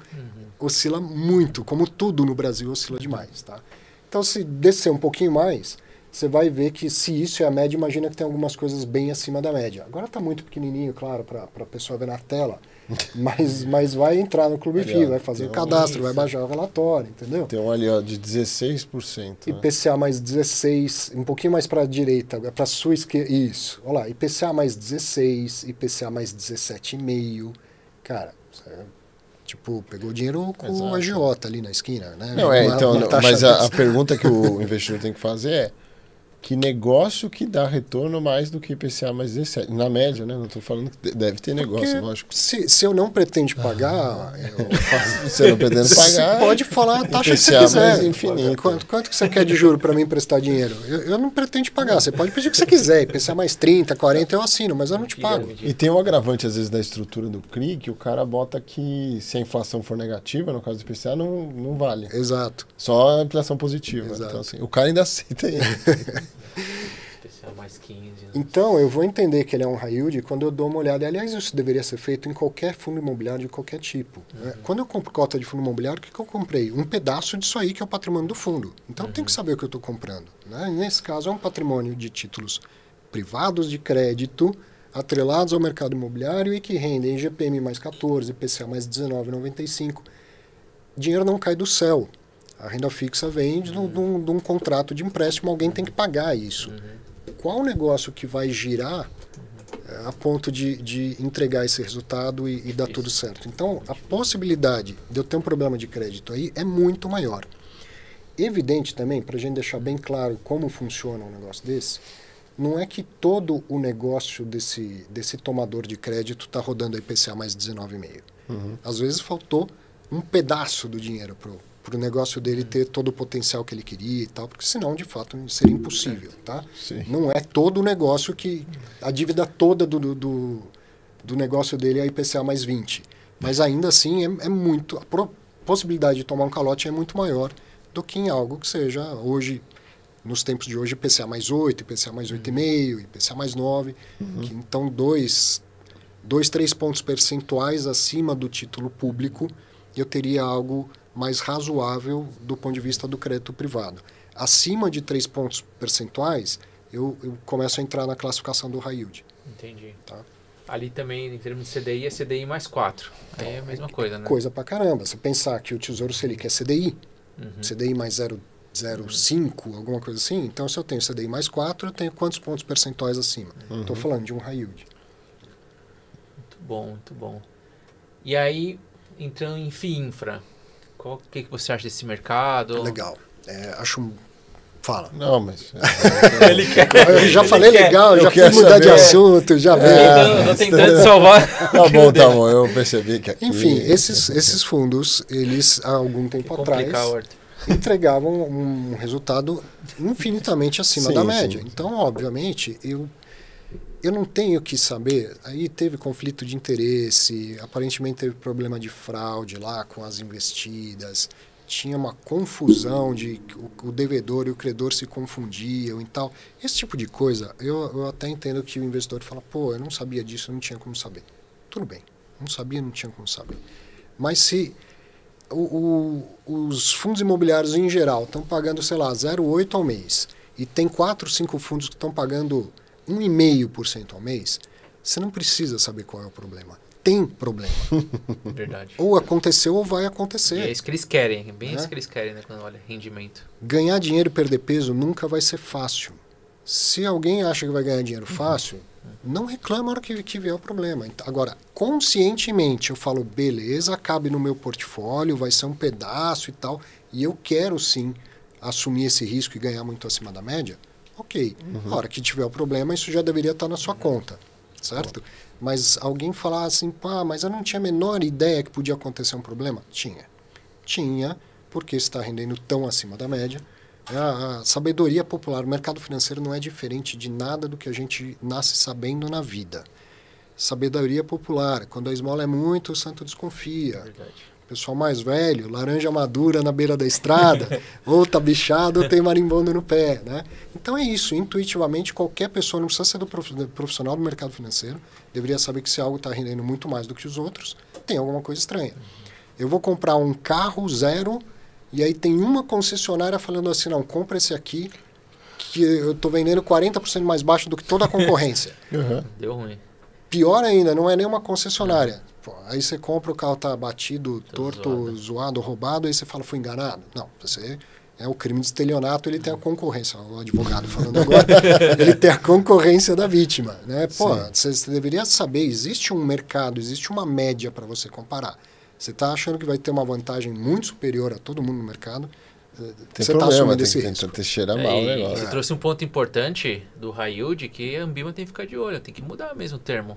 oscila muito, como tudo no Brasil oscila demais. Tá? Então, se descer um pouquinho mais, você vai ver que se isso é a média, imagina que tem algumas coisas bem acima da média. Agora está muito pequenininho, claro, para a pessoa ver na tela, mas vai entrar no Clube FI, vai fazer o cadastro, vai baixar o relatório, entendeu? Tem um ali ó, de 16%. IPCA mais 16, um pouquinho mais para a direita, para a sua esquerda, isso. Olha lá, IPCA mais 16, IPCA mais 17,5. Cara, Tipo, pegou o dinheiro com Exato. o agiota ali na esquina, né? Não, mas a pergunta que o investidor tem que fazer é que negócio que dá retorno mais do que IPCA mais 17? Na média, né? Não estou falando que deve ter negócio, Porque lógico. se eu não pretendo pagar, eu faço. Você não pretende pagar, Você pode falar a taxa que você IPCA mais quiser. infinito. Quanto que você quer de juro para me emprestar dinheiro? Eu não pretendo te pagar. Você pode pedir o que você quiser. IPCA mais 30, 40, eu assino, mas eu não te pago. E tem um agravante, às vezes, da estrutura do CRI, que o cara bota que se a inflação for negativa, no caso do IPCA, não vale. Exato. Só a inflação positiva. Exato. Então, assim, o cara ainda aceita ele. IPCA mais 15. Né? Então, eu vou entender que ele é um high yield quando eu dou uma olhada. Aliás, isso deveria ser feito em qualquer fundo imobiliário de qualquer tipo. Né? Quando eu compro cota de fundo imobiliário, o que eu comprei? Um pedaço disso aí que é o patrimônio do fundo. Então, eu tenho que saber o que eu estou comprando. Né? Nesse caso, é um patrimônio de títulos privados de crédito, atrelados ao mercado imobiliário e que rendem IGPM mais 14, IPCA mais 19,95. Dinheiro não cai do céu. A renda fixa vem de um contrato de empréstimo, alguém tem que pagar isso. Qual o negócio que vai girar a ponto de entregar esse resultado e dar tudo certo? Então, a possibilidade de eu ter um problema de crédito aí é muito maior. Evidente também, para a gente deixar bem claro como funciona um negócio desse, não é que todo o negócio desse tomador de crédito está rodando a IPCA mais 19,5. Às vezes faltou um pedaço do dinheiro para o negócio dele ter todo o potencial que ele queria e tal, porque senão, de fato, seria impossível, tá? Sim. Não é todo o negócio que... A dívida toda do negócio dele é a IPCA mais 20. Mas ainda assim, é muito... A possibilidade de tomar um calote é muito maior do que em algo que seja hoje... Nos tempos de hoje, IPCA mais 8, IPCA mais 8,5, IPCA mais 9. Que, então, 3 pontos percentuais acima do título público, eu teria algo mais razoável do ponto de vista do crédito privado. Acima de 3 pontos percentuais, eu começo a entrar na classificação do high yield. Entendi. Tá? Ali também, em termos de CDI, é CDI mais 4. Aí é a mesma coisa, né? Coisa pra caramba. Você pensar que o Tesouro Selic é CDI, CDI mais 0,5, alguma coisa assim. Então, se eu tenho CDI mais 4, eu tenho quantos pontos percentuais acima? Estou falando de um high yield. Muito bom, muito bom. E aí, entrando em FIINFRA, o que você acha desse mercado? Legal. Acho... Fala. Não, mas... Ele quer... Eu já falei legal, já fui mudar de assunto, já veio. Tô tentando salvar. Tá bom, eu percebi que aqui... Enfim, esses fundos, eles, há algum tempo atrás, entregavam um resultado infinitamente acima da média. Sim. Então, obviamente, eu não tenho que saber. Aí teve conflito de interesse, aparentemente teve problema de fraude lá com as investidas, tinha uma confusão de o devedor e o credor se confundiam e tal. Esse tipo de coisa, eu até entendo que o investidor fala, pô, eu não sabia disso, não tinha como saber. Tudo bem, não sabia, não tinha como saber. Mas se os fundos imobiliários em geral estão pagando, sei lá, 0,8 ao mês, e tem 4, 5 fundos que estão pagando 1,5% ao mês, você não precisa saber qual é o problema. Tem problema. Verdade. Ou aconteceu ou vai acontecer. E é isso que eles querem, é bem isso que eles querem, né, quando olha rendimento. Ganhar dinheiro e perder peso nunca vai ser fácil. Se alguém acha que vai ganhar dinheiro fácil, não reclama na hora que vier o problema. Agora, conscientemente, eu falo, beleza, cabe no meu portfólio, vai ser um pedaço e tal, e eu quero sim assumir esse risco e ganhar muito acima da média, ok. Na hora que tiver o problema, isso já deveria estar na sua conta, certo? Mas alguém falar assim, pá, mas eu não tinha a menor ideia que podia acontecer um problema? Tinha, porque está rendendo tão acima da média. A sabedoria popular, o mercado financeiro não é diferente de nada do que a gente nasce sabendo na vida. Sabedoria popular, quando a esmola é muito, o santo desconfia. Verdade. Pessoal mais velho, laranja madura na beira da estrada, ou tá bichado ou tem marimbondo no pé, né? Então é isso, intuitivamente qualquer pessoa, não precisa ser do profissional do mercado financeiro, deveria saber que se algo está rendendo muito mais do que os outros, tem alguma coisa estranha. Eu vou comprar um carro zero, e aí tem uma concessionária falando assim, não, compra esse aqui, que eu estou vendendo 40% mais baixo do que toda a concorrência. Deu ruim. Pior ainda, não é nem uma concessionária. Pô, aí você compra, o carro tá batido, torto, zoado, roubado, aí você fala, fui enganado. Não, você é o crime de estelionato, ele tem a concorrência. O advogado falando agora, ele tem a concorrência da vítima. Né? Pô, você deveria saber, existe um mercado, existe uma média para você comparar. Você está achando que vai ter uma vantagem muito superior a todo mundo no mercado, Tem você está problema, assumindo tem esse que risco. tentar cheirar mal o E negócio. você trouxe um ponto importante do high yield, que a Ambima tem que ficar de olho, tem que mudar mesmo o termo.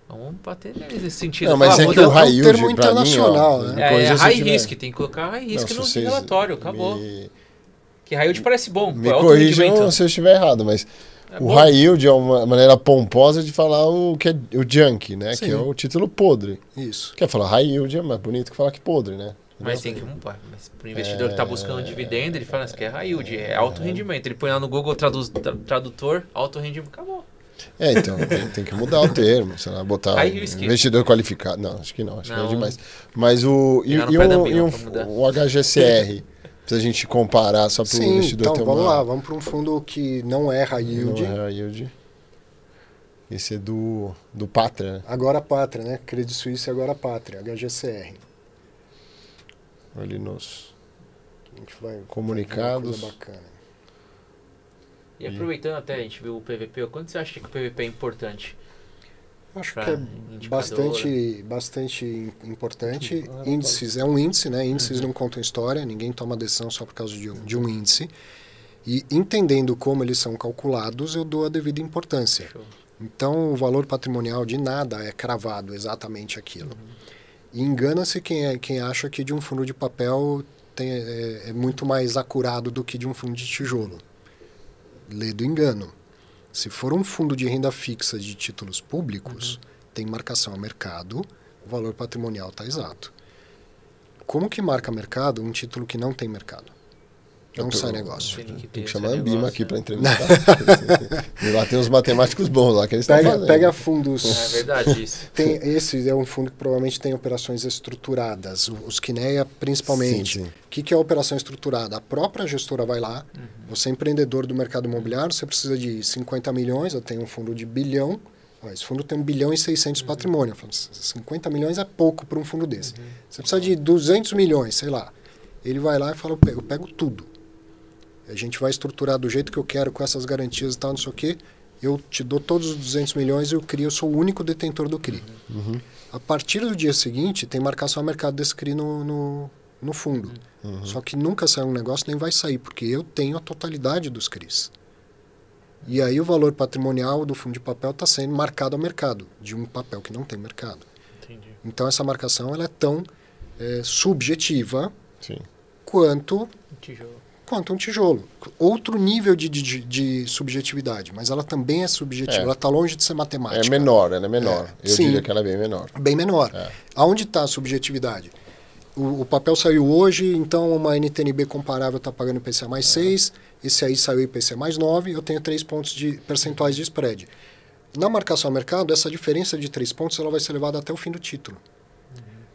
Vamos bater nesse sentido. Não, mas é que muda- o high yield, termo pra mim, internacional, ó, né? me é corrija se eu high tiver- risk, tem que colocar high risk Não, no se vocês relatório, acabou. Me, Que high yield parece bom, me é alto corrijam rendimento. se eu estiver errado, mas É o bom. high yield é uma maneira pomposa de falar o que é o junk, né? Sim. Que é o título podre. Isso. Quer falar high yield é mais bonito que falar que podre, né? Mas tem que mas pro investidor que está buscando dividendo, ele fala que é high yield, é alto rendimento. Ele põe lá no Google Tradutor, alto rendimento, acabou. É, então, tem que mudar o termo, sei lá, botar High risk. investidor qualificado. Não, acho que não, acho que Não. é demais. Mas o Pegar no pé da Ambima pra mudar. o HGCR, se a gente comparar só para o Sim, investidor então ter vamos uma... lá, vamos para um fundo que não é high yield. Não é high yield. Esse é do Pátria, né? Agora Pátria, né? Credit Suisse agora Pátria, HGCR. Ali nos... A gente vai Comunicados. vai ver uma coisa bacana. E aproveitando até, a gente viu o PVP, o quanto você acha que o PVP é importante? Acho Pra que é indicador. bastante importante. Índices, é um índice, né? Índices não contam história, ninguém toma decisão só por causa de um índice. E entendendo como eles são calculados, eu dou a devida importância. Show. Então, o valor patrimonial de nada é cravado exatamente aquilo. E engana-se quem acha que de um fundo de papel é muito mais acurado do que de um fundo de tijolo. Lê do engano. Se for um fundo de renda fixa de títulos públicos, tem marcação a mercado, o valor patrimonial está exato. Como que marca mercado um título que não tem mercado? Não sai negócio. Tem que chamar a Ambima aqui para entrevistar. E lá tem uns matemáticos bons lá que eles estão fazendo. Pega fundos. É verdade isso. Esse é um fundo que provavelmente tem operações estruturadas, os Kinea principalmente. Sim, sim. O que é a operação estruturada? A própria gestora vai lá, você é empreendedor do mercado imobiliário, você precisa de 50 milhões, eu tenho um fundo de bilhão, esse fundo tem 1 bilhão e 600 de patrimônio. Eu falo, 50 milhões é pouco para um fundo desse. Você precisa de 200 milhões, sei lá. Ele vai lá e fala, eu pego tudo. A gente vai estruturar do jeito que eu quero, com essas garantias e tal, não sei o quê. Eu te dou todos os 200 milhões e eu sou o único detentor do CRI. A partir do dia seguinte, tem marcação a mercado desse CRI no fundo. Só que nunca sai um negócio, nem vai sair, porque eu tenho a totalidade dos CRIs. E aí o valor patrimonial do fundo de papel está sendo marcado a mercado, de um papel que não tem mercado. Entendi. Então essa marcação ela é tão subjetiva Sim. quanto Tijolo. um tijolo. Outro nível de subjetividade, mas ela também é subjetiva, É. ela está longe de ser matemática. Ela é menor. Eu Sim. diria que ela é bem menor. Bem menor. Aonde está a subjetividade? O papel saiu hoje, então uma NTNB comparável está pagando IPCA mais 6, esse aí saiu IPCA mais 9, eu tenho 3 pontos de percentuais de spread. Na marcação ao mercado, essa diferença de 3 pontos ela vai ser levada até o fim do título.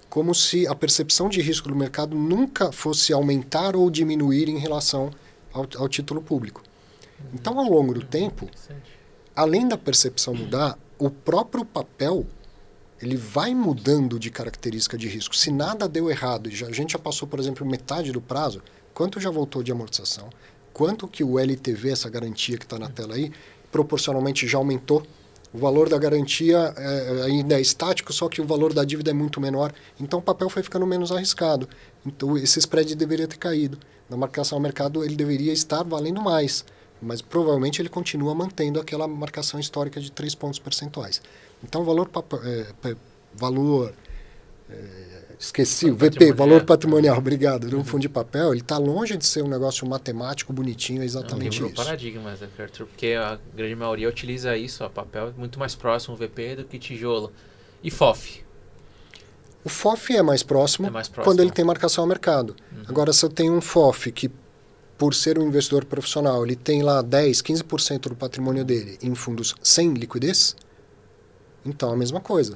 Como se a percepção de risco do mercado nunca fosse aumentar ou diminuir em relação ao título público. Então, ao longo do tempo, além da percepção mudar, o próprio papel ele vai mudando de característica de risco. Se nada deu errado, a gente já passou, por exemplo, metade do prazo, quanto já voltou de amortização, quanto que o LTV, essa garantia que está na tela aí, proporcionalmente já aumentou. O valor da garantia ainda é estático, só que o valor da dívida é muito menor. Então, o papel foi ficando menos arriscado. Então, esse spread deveria ter caído. Na marcação ao mercado, ele deveria estar valendo mais. Mas, provavelmente, ele continua mantendo aquela marcação histórica de 3 pontos percentuais. Então, esqueci, o VP, valor patrimonial, obrigado, de um fundo de papel, ele está longe de ser um negócio matemático, bonitinho, é exatamente Quebrou isso. paradigmas, né, Arthur? Porque a grande maioria utiliza isso, ó, papel muito mais próximo ao VP do que tijolo. E FOF? O FOF é mais próximo, próximo. quando ele tem marcação ao mercado. Agora, se eu tenho um FOF que, por ser um investidor profissional, ele tem lá 10, 15% do patrimônio dele em fundos sem liquidez, então é a mesma coisa.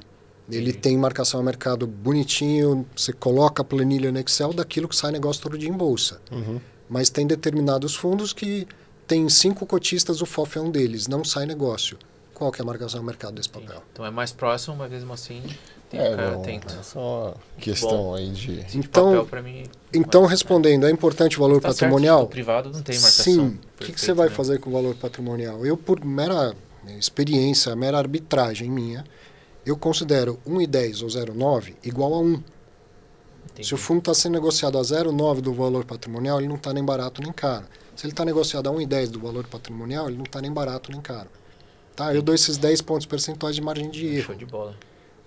Ele tem marcação ao mercado bonitinho, você coloca a planilha no Excel daquilo que sai negócio todo dia em bolsa. Mas tem determinados fundos que tem 5 cotistas, o FOF é um deles, não sai negócio. Qual que é a marcação ao mercado desse papel? Então é mais próximo, mas mesmo assim tem que ficar atento. É só uma questão aí de... Papel, pra mim, Então, respondendo, é importante o valor tá patrimonial? Certo, no privado não tem marcação. Sim. O que você vai né? fazer com o valor patrimonial? Eu, por mera experiência, mera arbitragem minha, eu considero 1,10 ou 0,9 igual a 1. Entendi. Se o fundo está sendo negociado a 0,9 do valor patrimonial, ele não está nem barato nem caro. Se ele está negociado a 1,10 do valor patrimonial, ele não está nem barato nem caro. Tá? Eu dou esses 10 pontos percentuais de margem de erro. Show de bola.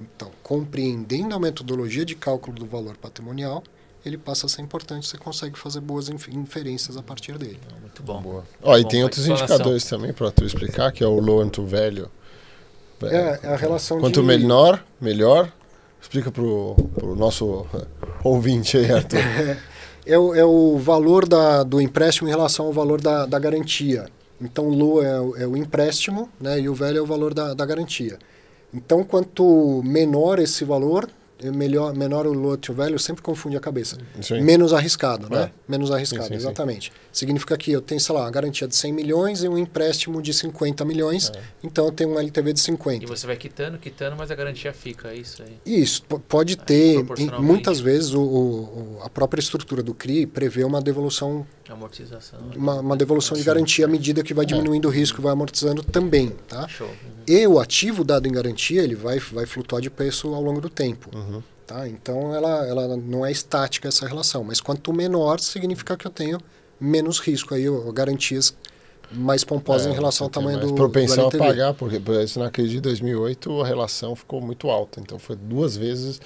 Então, compreendendo a metodologia de cálculo do valor patrimonial, ele passa a ser importante, você consegue fazer boas inferências a partir dele. Muito bom. Boa. Ó, e Bom, tem boa outros explanação. indicadores também para tu explicar, que é o loan to value. É a relação Quanto de... menor, melhor. Explica pro nosso ouvinte aí, Arthur. É o valor do empréstimo em relação ao valor da garantia. Então, o LO é o empréstimo, né, e o velho é o valor da garantia. Então, quanto menor esse valor, menor o LO to value, eu sempre confunde a cabeça. Isso aí. Menos arriscado, né? É. Menos arriscado, Sim, exatamente. Significa que eu tenho, sei lá, uma garantia de 100 milhões e um empréstimo de 50 milhões, então eu tenho um LTV de 50. E você vai quitando, mas a garantia fica, é isso aí. Isso, pode ter, proporcionalmente. muitas vezes a própria estrutura do CRI prevê uma devolução, Amortização. uma devolução de garantia à medida que vai diminuindo o risco, vai amortizando também, tá? Show. E o ativo dado em garantia, ele vai flutuar de preço ao longo do tempo. Tá? Então, ela não é estática essa relação, mas quanto menor, significa que eu tenho menos risco, aí garantias mais pomposas em relação ao tamanho do propensão LTV. a pagar, porque por isso na crise de 2008 a relação ficou muito alta, então foi 2 vezes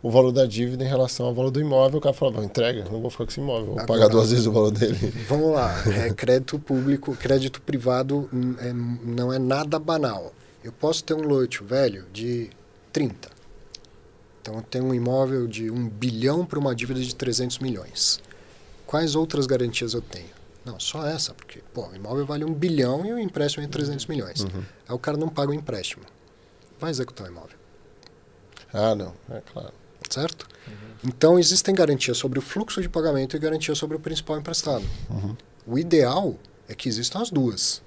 o valor da dívida em relação ao valor do imóvel. O cara falava, entrega, não vou ficar com esse imóvel, vou pagar 2 vezes o valor dele. Vamos lá, crédito público, crédito privado não é nada banal. Eu posso ter um lote velho de 30. Então, eu tenho um imóvel de 1 bilhão para uma dívida de 300 milhões. Quais outras garantias eu tenho? Não, só essa, porque o imóvel vale 1 bilhão e o empréstimo é 300 milhões. Aí o cara não paga o empréstimo. Vai executar o imóvel. Ah, não, é claro. Certo? Então, existem garantias sobre o fluxo de pagamento e garantias sobre o principal emprestado. O ideal é que existam as duas.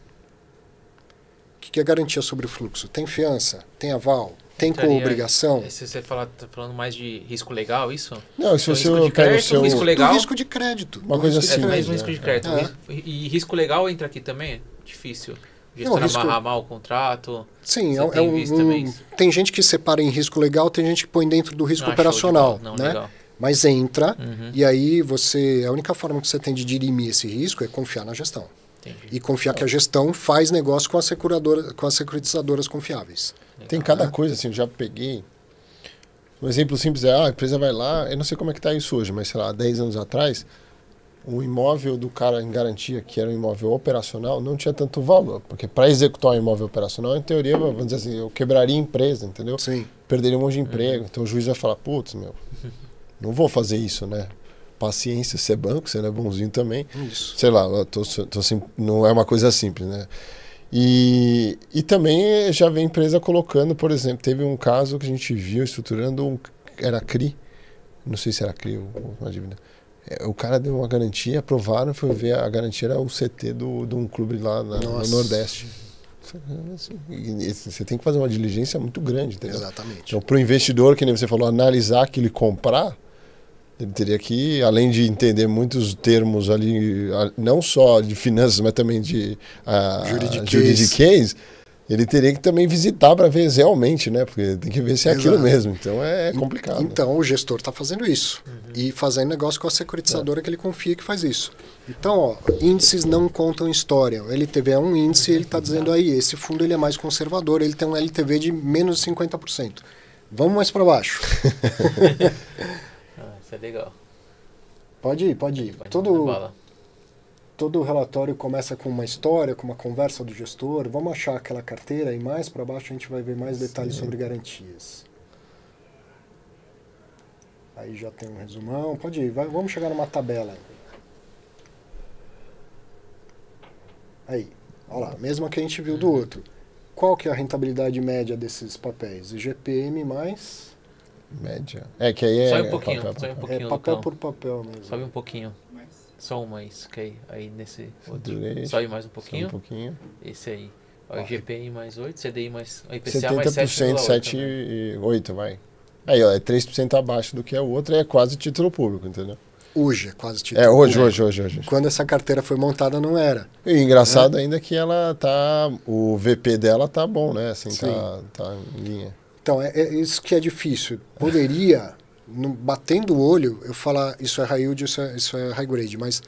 O que é garantia sobre o fluxo? Tem fiança? Tem aval? Tem coobrigação? Se você tá falando mais de risco legal, isso? Não, se Então, você risco de pega o crédito, seu... risco legal, Do risco de crédito. Uma coisa risco de assim, é crédito. mais um risco de crédito. E risco legal entra aqui também? Difícil. O gestor Não, risco- amarrar mal o contrato. Sim, Você tem visto também? tem gente que separa em risco legal, tem gente que põe dentro do risco Ah, show de operacional, bola. Não, né? legal. Mas entra, e aí a única forma que você tem de dirimir esse risco é confiar na gestão. Entendi. E confiar que a gestão faz negócio com as securitizadoras confiáveis. Tem cada coisa, assim, eu já peguei... Um exemplo simples é, a empresa vai lá, eu não sei como é que está isso hoje, mas sei lá, 10 anos atrás, o imóvel do cara em garantia, que era um imóvel operacional, não tinha tanto valor. Porque para executar um imóvel operacional, em teoria, vamos dizer assim, eu quebraria a empresa, entendeu? Sim. Perderia um monte de emprego. Então o juiz vai falar, putz, não vou fazer isso, né? Paciência, ser banco, você não é bonzinho também. Isso. Sei lá, não é uma coisa simples, né? E também já vem empresa colocando, por exemplo, teve um caso que a gente viu estruturando, era CRI, não sei se era CRI ou uma dívida. O cara deu uma garantia, aprovaram, foi ver, a garantia era o CT de um clube lá no Nordeste. E você tem que fazer uma diligência muito grande, entendeu? Exatamente. Então, para o investidor, que nem você falou, analisar que ele comprar, ele teria que, além de entender muitos termos ali, não só de finanças, mas também de juridiquês, ele teria que também visitar para ver realmente, né? Porque tem que ver se é aquilo mesmo. Então é complicado. Então o gestor está fazendo isso e fazendo negócio com a securitizadora que ele confia que faz isso. Então, índices não contam história. O LTV é um índice e ele está dizendo aí, esse fundo ele é mais conservador, ele tem um LTV de menos de 50%. Vamos mais para baixo. Isso é legal. Pode ir. Bala. Todo relatório começa com uma história, com uma conversa do gestor. Vamos achar aquela carteira e mais para baixo a gente vai ver mais detalhes sobre garantias. Aí já tem um resumão. Pode ir, vamos chegar numa tabela. Aí, olha lá, mesma que a gente viu do outro. Qual que é a rentabilidade média desses papéis? IGPM mais... Média. É que aí é... Sobe um pouquinho, papel Lucão. por papel mesmo. Sobe um pouquinho. Só uma isso, que aí nesse outro. Direito. Sobe mais um pouquinho. Só um pouquinho. Esse aí. Ó, IGPI mais 8, CDI mais... Ó, IPCA mais 70%, 7,8 vai. Aí, ó, é 3% abaixo do que é o outro, é quase título público, entendeu? Hoje é quase título. É, hoje. Quando essa carteira foi montada não era. E engraçado ainda que ela tá... O VP dela tá bom, né? Assim, Sim. tá em linha. Então, é isso que é difícil. Poderia batendo o olho, eu falar isso é high yield, isso é high grade, mas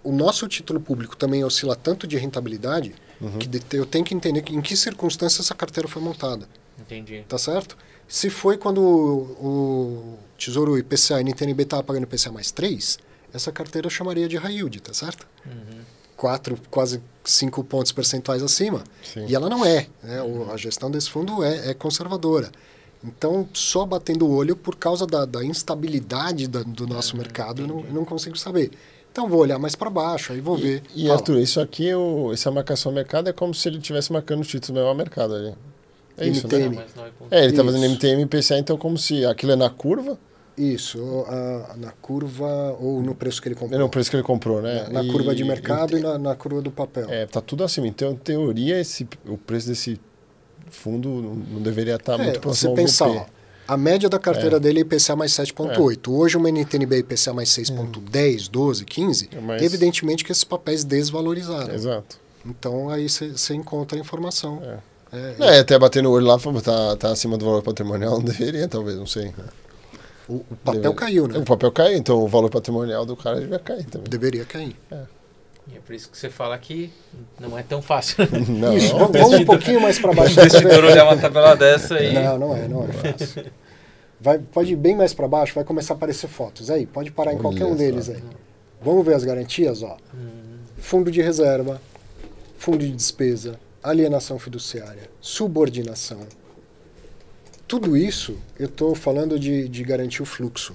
o nosso título público também oscila tanto de rentabilidade que eu tenho que entender em que circunstâncias essa carteira foi montada. Entendi. Tá certo? Se foi quando o Tesouro IPCA e NTNB estava pagando IPCA mais 3, essa carteira eu chamaria de high yield, tá certo? 4, quase 5 pontos percentuais acima. Sim. E ela não é. Né? A gestão desse fundo é conservadora. Então, só batendo o olho por causa da instabilidade do nosso mercado, eu não consigo saber. Então, vou olhar mais para baixo, aí vou ver. E Arthur, isso aqui, essa marcação ao mercado é como se ele estivesse marcando os títulos mesmo ao mercado ali. É isso, né? MTM. Ele está fazendo MTM e IPCA, então como se aquilo é na curva. Isso, na curva ou no preço que ele comprou. No preço que ele comprou, né? Na curva de mercado e na curva do papel. Tá tudo acima. Então, em teoria, o preço desse fundo não deveria estar muito próximo ao pensar, VP. A média da carteira dele é IPCA mais 7,8. Hoje uma NTNB IPCA mais 6,10, 12, 15, evidentemente que esses papéis desvalorizaram. Exato. Então aí você encontra a informação. Até batendo o olho lá, tá acima do valor patrimonial, não deveria, talvez, não sei. O papel caiu, né? O papel caiu, então o valor patrimonial do cara devia cair também. Deveria cair. E é por isso que você fala que não é tão fácil. Não. Isso, vamos um pouquinho mais para baixo. O investidor olhar uma tabela dessa aí. Não é fácil. Pode ir bem mais para baixo, vai começar a aparecer fotos. Aí, pode parar em qualquer um deles aí. Vamos ver as garantias, ó. Fundo de reserva, fundo de despesa, alienação fiduciária, subordinação. Tudo isso, eu estou falando de garantir o fluxo.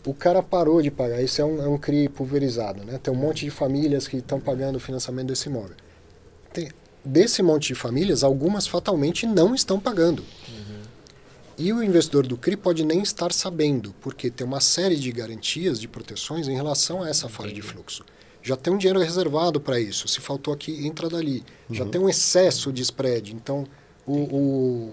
O cara parou de pagar. Isso é um CRI pulverizado, né? Tem um monte de famílias que estão pagando o financiamento desse imóvel. Desse monte de famílias, algumas fatalmente não estão pagando. E o investidor do CRI pode nem estar sabendo, porque tem uma série de garantias, de proteções em relação a essa falha de fluxo. Já tem um dinheiro reservado para isso. Se faltou aqui, entra dali. Já tem um excesso de spread. Então, o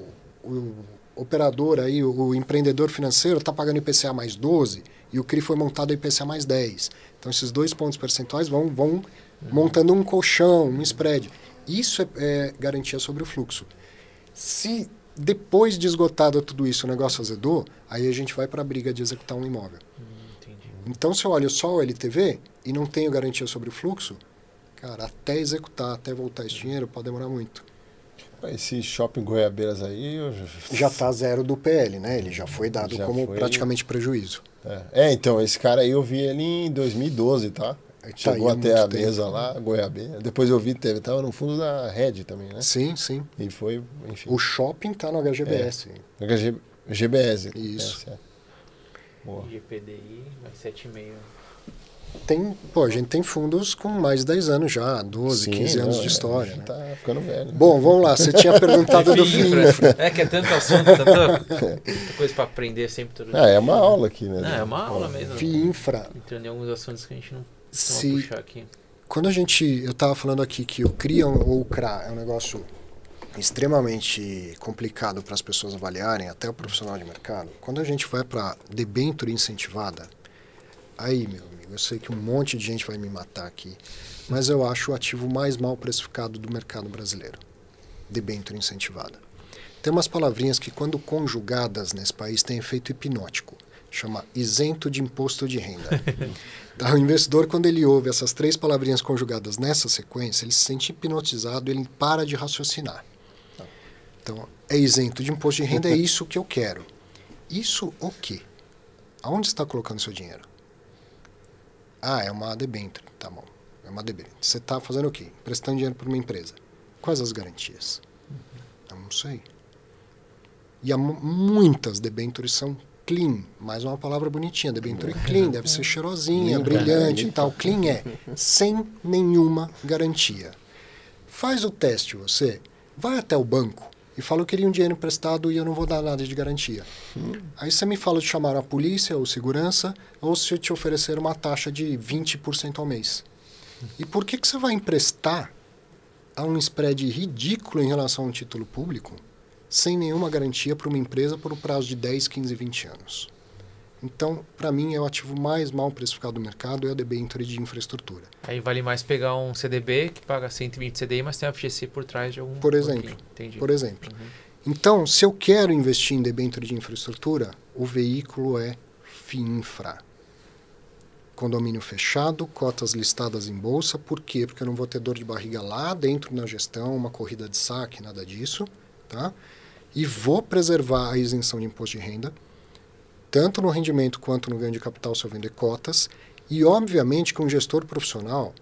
operador aí, o empreendedor financeiro está pagando IPCA mais 12 e o CRI foi montado IPCA mais 10. Então, esses 2 pontos percentuais vão montando um colchão, um spread. Isso é garantia sobre o fluxo. Se depois de esgotado tudo isso o negócio azedou, aí a gente vai para a briga de executar um imóvel. Então, se eu olho só o LTV e não tenho garantia sobre o fluxo, cara, até executar, até voltar esse dinheiro, pode demorar muito. Esse shopping Goiabeiras aí... Já está zero do PL, né? Ele já foi dado praticamente prejuízo. Então, esse cara aí eu vi ele em 2012, tá? Chegou até a mesa lá, Goiabeira. Depois eu vi, estava no fundo da Red também, né? Sim. E foi, enfim... O shopping está no HGBS. GBS. Isso. GPDI, mais 7,5. A gente tem fundos com mais de 10 anos já, 12, 15 anos de história. Né? Tá ficando velho. Bom, vamos lá. Você tinha perguntado do FIINFRA. Que é tanto assunto, tanta coisa para aprender sempre. Todo dia. É uma aula aqui, né? É uma aula mesmo. FIINFRA. Entrando em alguns assuntos que a gente não vai puxar aqui. Quando eu estava falando aqui que o CRI ou o CRA é um negócio extremamente complicado para as pessoas avaliarem, até o profissional de mercado, quando a gente vai para debênture incentivada, aí, meu amigo, eu sei que um monte de gente vai me matar aqui, mas eu acho o ativo mais mal precificado do mercado brasileiro. Debênture incentivada. Tem umas palavrinhas que, quando conjugadas nesse país, têm efeito hipnótico. Chama isento de imposto de renda. O investidor, quando ele ouve essas 3 palavrinhas conjugadas nessa sequência, ele se sente hipnotizado, ele para de raciocinar. Então, é isento de imposto de renda, é isso que eu quero. Isso o quê? Aonde você está colocando seu dinheiro? É uma debênture. Tá bom, é uma debênture. Você está fazendo o quê? Prestando dinheiro para uma empresa. Quais as garantias? Eu não sei. E muitas debêntures são clean, mais uma palavra bonitinha. Debênture clean, deve ser cheirosinha, brilhante e tal. Clean é sem nenhuma garantia. Faz o teste você. Vai até o banco e fala: eu queria um dinheiro emprestado e eu não vou dar nada de garantia. Aí você me fala de chamar a polícia ou segurança, ou se eu te oferecer uma taxa de 20% ao mês. E por que você vai emprestar a um spread ridículo em relação a um título público, sem nenhuma garantia para uma empresa por um prazo de 10, 15, 20 anos? Então, para mim, é o ativo mais mal precificado do mercado, é a debênture de infraestrutura. Aí vale mais pegar um CDB que paga 120 CDI, mas tem a FGC por trás de algum... Por exemplo. Entendi. Por exemplo. Então, se eu quero investir em debênture de infraestrutura, o veículo é FIINFRA. Condomínio fechado, cotas listadas em bolsa. Por quê? Porque eu não vou ter dor de barriga lá dentro na gestão, uma corrida de saque, nada disso. Tá? E vou preservar a isenção de imposto de renda, tanto no rendimento quanto no ganho de capital se eu vender cotas. E, obviamente, que um gestor profissional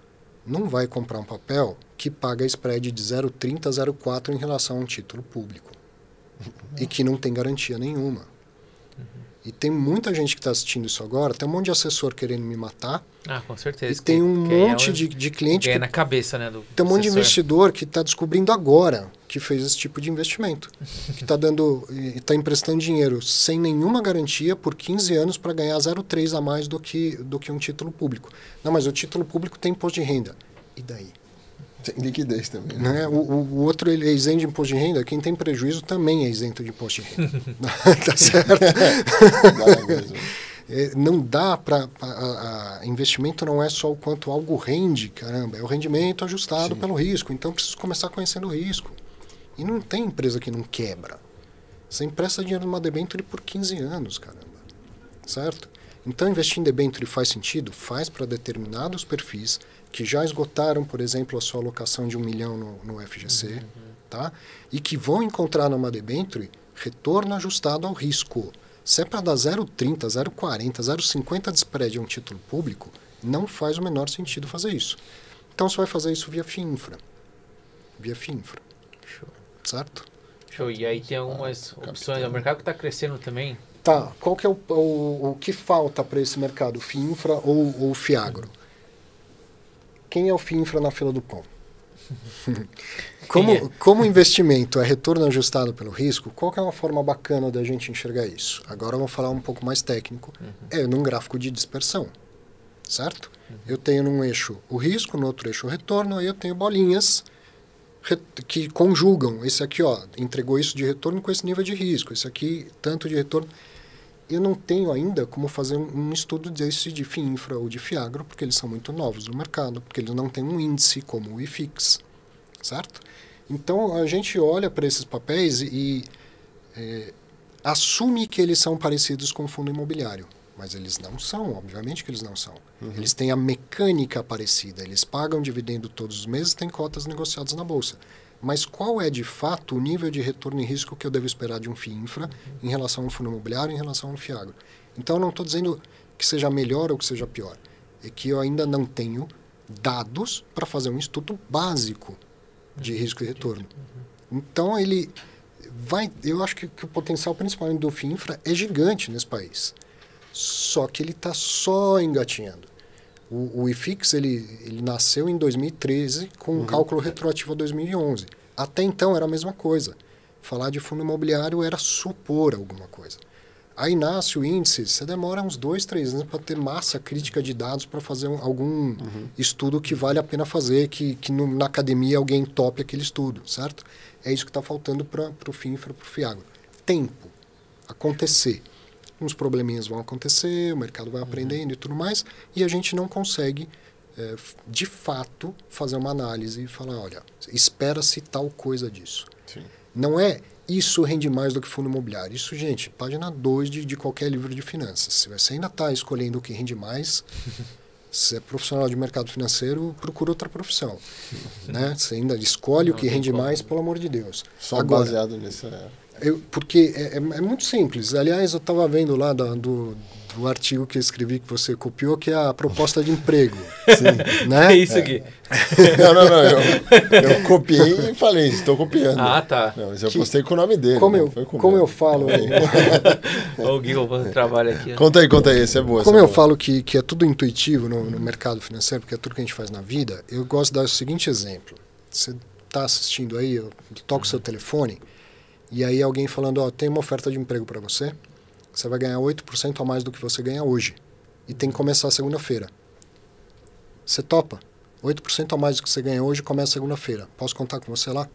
não vai comprar um papel que paga spread de 0,30 a 0,4 em relação a um título público. E que não tem garantia nenhuma. E tem muita gente que está assistindo isso agora, tem um monte de assessor querendo me matar. Ah, com certeza. E tem um monte de cliente que na cabeça, né, do tem um monte de assessor. investidor que está descobrindo agora que fez esse tipo de investimento. Que está emprestando dinheiro sem nenhuma garantia por 15 anos para ganhar 0,3 a mais do que um título público. Não, mas o título público tem imposto de renda. E daí? Tem liquidez também. Né? O outro ele é isento de imposto de renda, quem tem prejuízo também é isento de imposto de renda. Tá certo? Dá mesmo. Não dá para... Investimento não é só o quanto algo rende, caramba, é o rendimento ajustado pelo risco. Então, eu preciso começar conhecendo o risco. E não tem empresa que não quebra. Você empresta dinheiro numa debênture por 15 anos, caramba. Certo? Então, investir em debênture faz sentido? Faz para determinados perfis que já esgotaram, por exemplo, a sua alocação de 1 milhão no FGC, tá? E que vão encontrar numa debênture retorno ajustado ao risco. Se é para dar 0,30, 0,40, 0,50 de spread a um título público, não faz o menor sentido fazer isso. Então, você vai fazer isso via FIINFRA. Via FIINFRA. Show. Certo? Show. E aí tem algumas opções. O mercado que está crescendo também. Tá. Qual que é o que falta para esse mercado? FIINFRA ou FIAGRO? Quem é o FIINFRA na fila do pão? Como investimento é retorno ajustado pelo risco, qual que é uma forma bacana da gente enxergar isso? Agora vamos falar um pouco mais técnico. É num gráfico de dispersão, certo? Eu tenho num eixo o risco, no outro eixo o retorno, aí eu tenho bolinhas que conjugam. Esse aqui, ó, entregou isso de retorno com esse nível de risco. Esse aqui, tanto de retorno. Eu não tenho ainda como fazer um estudo desse de FIINFRA ou de FIAGRO, porque eles são muito novos no mercado, porque eles não têm um índice como o IFIX, certo? Então, a gente olha para esses papéis e assume que eles são parecidos com o fundo imobiliário, mas eles não são, obviamente que eles não são. Eles têm a mecânica parecida, eles pagam dividendo todos os meses, têm cotas negociadas na bolsa. Mas qual é, de fato, o nível de retorno e risco que eu devo esperar de um FIINFRA em relação a um fundo imobiliário, em relação a um FIAGRO? Então, eu não estou dizendo que seja melhor ou que seja pior. É que eu ainda não tenho dados para fazer um estudo básico de risco e retorno. Então, ele vai... Eu acho que o potencial, principalmente do FIINFRA, é gigante nesse país. Só que ele está só engatinhando. O IFIX ele nasceu em 2013 com um cálculo retroativo a 2011. Até então era a mesma coisa. Falar de fundo imobiliário era supor alguma coisa. Aí nasce o índice, você demora uns 2, 3 anos para ter massa crítica de dados para fazer algum estudo que vale a pena fazer, que na academia alguém tope aquele estudo, certo? É isso que está faltando para o FIINFRA, para o FIAGRO. Tempo. Acontecer. Uns probleminhas vão acontecer, o mercado vai aprendendo e tudo mais, e a gente não consegue, de fato, fazer uma análise e falar, olha, espera-se tal coisa disso. Sim. Não é isso rende mais do que fundo imobiliário. Isso, gente, página 2 de qualquer livro de finanças. Se você ainda está escolhendo o que rende mais, se é profissional de mercado financeiro, procura outra profissão. Né? Você ainda escolhe o que rende mais, pelo amor de Deus. Só agora, baseado nessa... Porque é muito simples. Aliás, eu estava vendo lá do artigo que eu escrevi, que você copiou, que é a proposta de emprego. Sim. Né? É isso aqui. Não. Eu copiei e falei, estou copiando. Ah, tá. Não, mas eu postei com o nome dele. Como eu falo... O Gui roubando trabalho aqui. Conta aí, esse é boa. Como eu falo que é tudo intuitivo no mercado financeiro, porque é tudo que a gente faz na vida, eu gosto de dar o seguinte exemplo. Você está assistindo aí, eu toco o seu telefone, e aí alguém falando, ó, tem uma oferta de emprego para você, você vai ganhar 8% a mais do que você ganha hoje. E tem que começar segunda-feira. Você topa? 8% a mais do que você ganha hoje começa segunda-feira. Posso contar com você lá?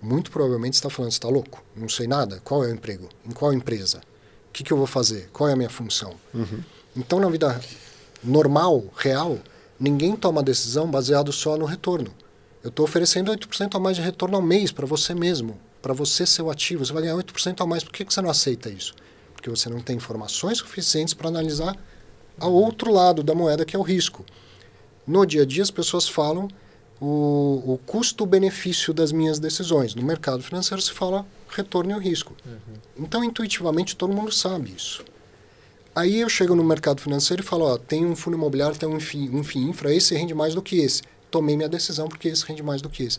Muito provavelmente você está falando, você está louco? Não sei nada? Qual é o emprego? Em qual empresa? O que eu vou fazer? Qual é a minha função? Então, na vida normal, real, ninguém toma decisão baseado só no retorno. Eu estou oferecendo 8% a mais de retorno ao mês para você mesmo. para você ser o ativo, você vai ganhar 8% a mais. Por que você não aceita isso? Porque você não tem informações suficientes para analisar o outro lado da moeda, que é o risco. No dia a dia, as pessoas falam o custo-benefício das minhas decisões. No mercado financeiro se fala retorno e o risco. Então, intuitivamente, todo mundo sabe isso. Aí eu chego no mercado financeiro e falo, ó, tem um fundo imobiliário, tem um FII infra, esse rende mais do que esse. Tomei minha decisão porque esse rende mais do que esse.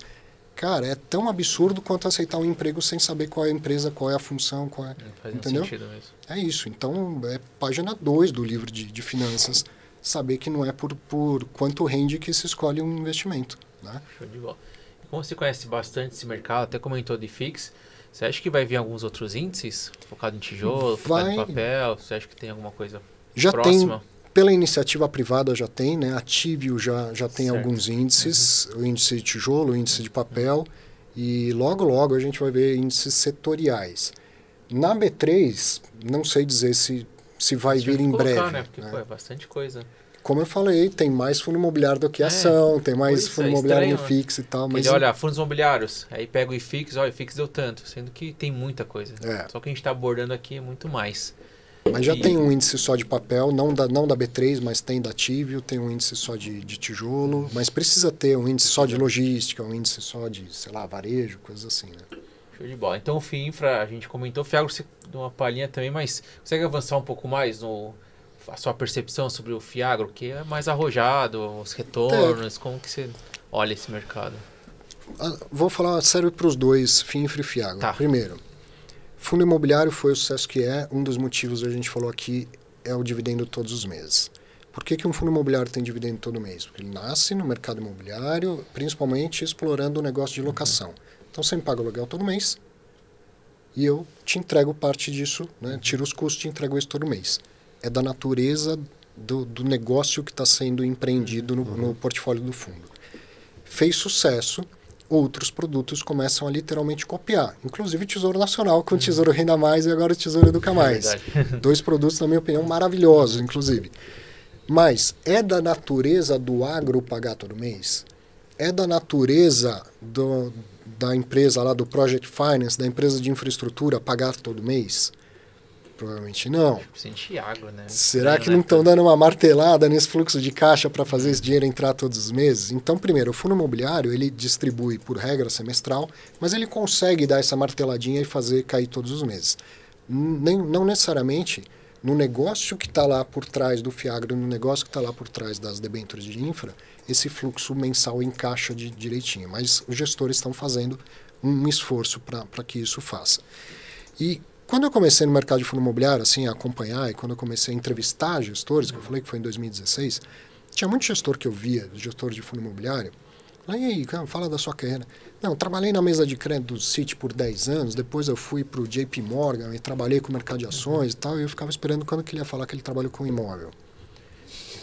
Cara, é tão absurdo quanto aceitar um emprego sem saber qual é a empresa, qual é a função, qual é... Faz entendeu? sentido mesmo. É isso. Então, é página 2 do livro de finanças, saber que não é por quanto rende que se escolhe um investimento. Né? Show de bola. E como você conhece bastante esse mercado, até comentou de FIX, você acha que vai vir alguns outros índices focado em tijolo, focado em papel? Você acha que tem alguma coisa próxima? Tem, pela iniciativa privada já tem, né? A Tivio já tem alguns índices, o índice de tijolo, o índice de papel, e logo a gente vai ver índices setoriais. Na B3, não sei dizer se vai vir em breve. Né? Porque é bastante coisa. Como eu falei, tem mais fundo imobiliário do que ação, tem mais fundo imobiliário no FIX e tal. Mas olha, fundos imobiliários, aí pega o IFIX, o IFIX deu tanto, sendo que tem muita coisa. Só que a gente está abordando aqui é muito mais. Mas já tem um índice só de papel, não da B3, mas tem da Tivio, tem um índice só de tijolo, mas precisa ter um índice só de logística, um índice só de, sei lá, varejo, coisas assim, né? Show de bola. Então o FII Infra, a gente comentou, Fiagro, você deu uma palhinha também, mas consegue avançar um pouco mais a sua percepção sobre o Fiagro, que é mais arrojado, os retornos, como que você olha esse mercado? Vou falar sério para os dois, FII Infra e Fiagro. Tá. Primeiro, fundo imobiliário foi o sucesso que é. Um dos motivos a gente falou aqui é o dividendo todos os meses. Por que um fundo imobiliário tem dividendo todo mês? Porque ele nasce no mercado imobiliário, principalmente explorando o negócio de locação. Então você me paga o aluguel todo mês e eu te entrego parte disso, né? Tiro os custos e te entrego isso todo mês. É da natureza do negócio que está sendo empreendido no portfólio do fundo. Fez sucesso, outros produtos começam a literalmente copiar. Inclusive o Tesouro Nacional, com o Tesouro Renda Mais e agora o Tesouro Educa Mais. Dois produtos, na minha opinião, maravilhosos, inclusive. Mas é da natureza do agro pagar todo mês? É da natureza da empresa lá, do Project Finance, da empresa de infraestrutura, pagar todo mês? Provavelmente não. Sente agro, né? Será que não estão dando uma martelada nesse fluxo de caixa para fazer esse dinheiro entrar todos os meses? Então, primeiro, o fundo imobiliário, ele distribui por regra semestral, mas ele consegue dar essa marteladinha e fazer cair todos os meses. Não necessariamente no negócio que está lá por trás do Fiagro, no negócio que está lá por trás das debêntures de infra, esse fluxo mensal encaixa direitinho. Mas os gestores estão fazendo um esforço para que isso faça. E quando eu comecei no mercado de fundo imobiliário, assim, a acompanhar, e quando eu comecei a entrevistar gestores, que eu falei que foi em 2016, tinha muito gestor que eu via, gestor de fundo imobiliário. Falei, e aí, cara, fala da sua carreira. Não, trabalhei na mesa de crédito do Citi por 10 anos, depois eu fui para o JP Morgan e trabalhei com o mercado de ações e tal, e eu ficava esperando quando que ele ia falar que ele trabalhou com imóvel.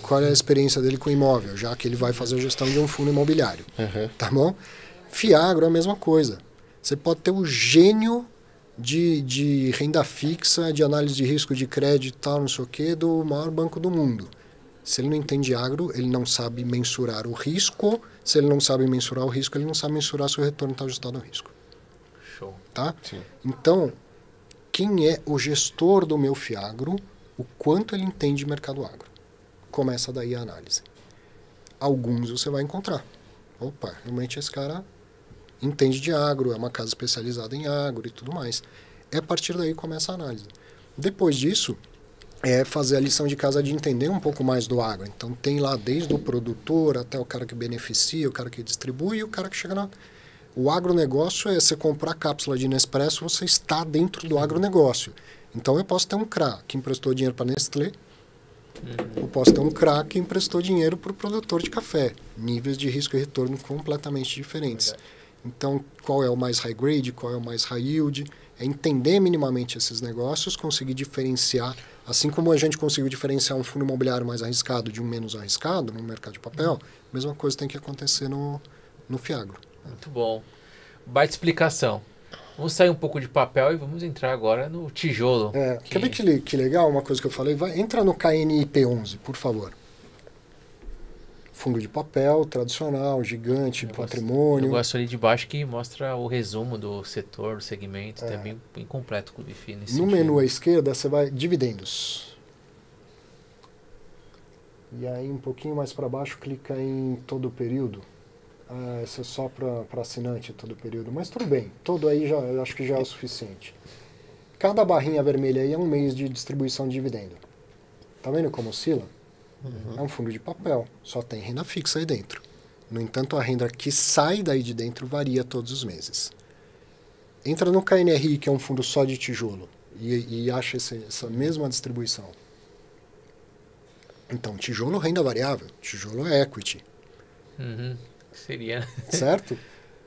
Qual é a experiência dele com imóvel, já que ele vai fazer a gestão de um fundo imobiliário. Tá bom? Fiagro é a mesma coisa. Você pode ter o gênio de renda fixa, de análise de risco de crédito e tal, não sei o quê, do maior banco do mundo. Se ele não entende agro, ele não sabe mensurar o risco. Se ele não sabe mensurar o risco, ele não sabe mensurar se o retorno está ajustado ao risco. Show. Tá? Sim. Então, quem é o gestor do meu Fiagro, o quanto ele entende de mercado agro? Começa daí a análise. Alguns você vai encontrar. Opa, realmente esse cara entende de agro, é uma casa especializada em agro e tudo mais. A partir daí começa a análise. Depois disso, é fazer a lição de casa de entender um pouco mais do agro. Então tem lá desde o produtor até o cara que beneficia, o cara que distribui e o cara que chega na... O agronegócio é você comprar cápsula de Nespresso, você está dentro do agronegócio. Então eu posso ter um CRA que emprestou dinheiro para Nestlé, eu posso ter um CRA que emprestou dinheiro para o produtor de café. Níveis de risco e retorno completamente diferentes. Então, qual é o mais high grade, qual é o mais high yield? É entender minimamente esses negócios, conseguir diferenciar, assim como a gente conseguiu diferenciar um fundo imobiliário mais arriscado de um menos arriscado no mercado de papel, a mesma coisa tem que acontecer no Fiagro. Muito bom. Baita explicação. Vamos sair um pouco de papel e vamos entrar agora no tijolo. Quer ver que legal uma coisa que eu falei? Entra no KNIP11, por favor. fundo de papel tradicional, gigante, patrimônio. Eu gosto ali de baixo que mostra o resumo do setor, do segmento, é bem completo o Clube FI nesse No sentido. menu à esquerda, você vai dividendos. E aí, um pouquinho mais para baixo, clica em todo o período. Esse é só para assinante, todo o período. Mas tudo bem, todo aí eu acho que já é o suficiente. Cada barrinha vermelha aí é um mês de distribuição de dividendo. Tá vendo como oscila? É um fundo de papel, só tem renda fixa aí dentro. No entanto, a renda que sai daí de dentro varia todos os meses. Entra no KNRI, que é um fundo só de tijolo, e acha essa mesma distribuição. Então, tijolo renda variável, tijolo é equity. Seria. Certo?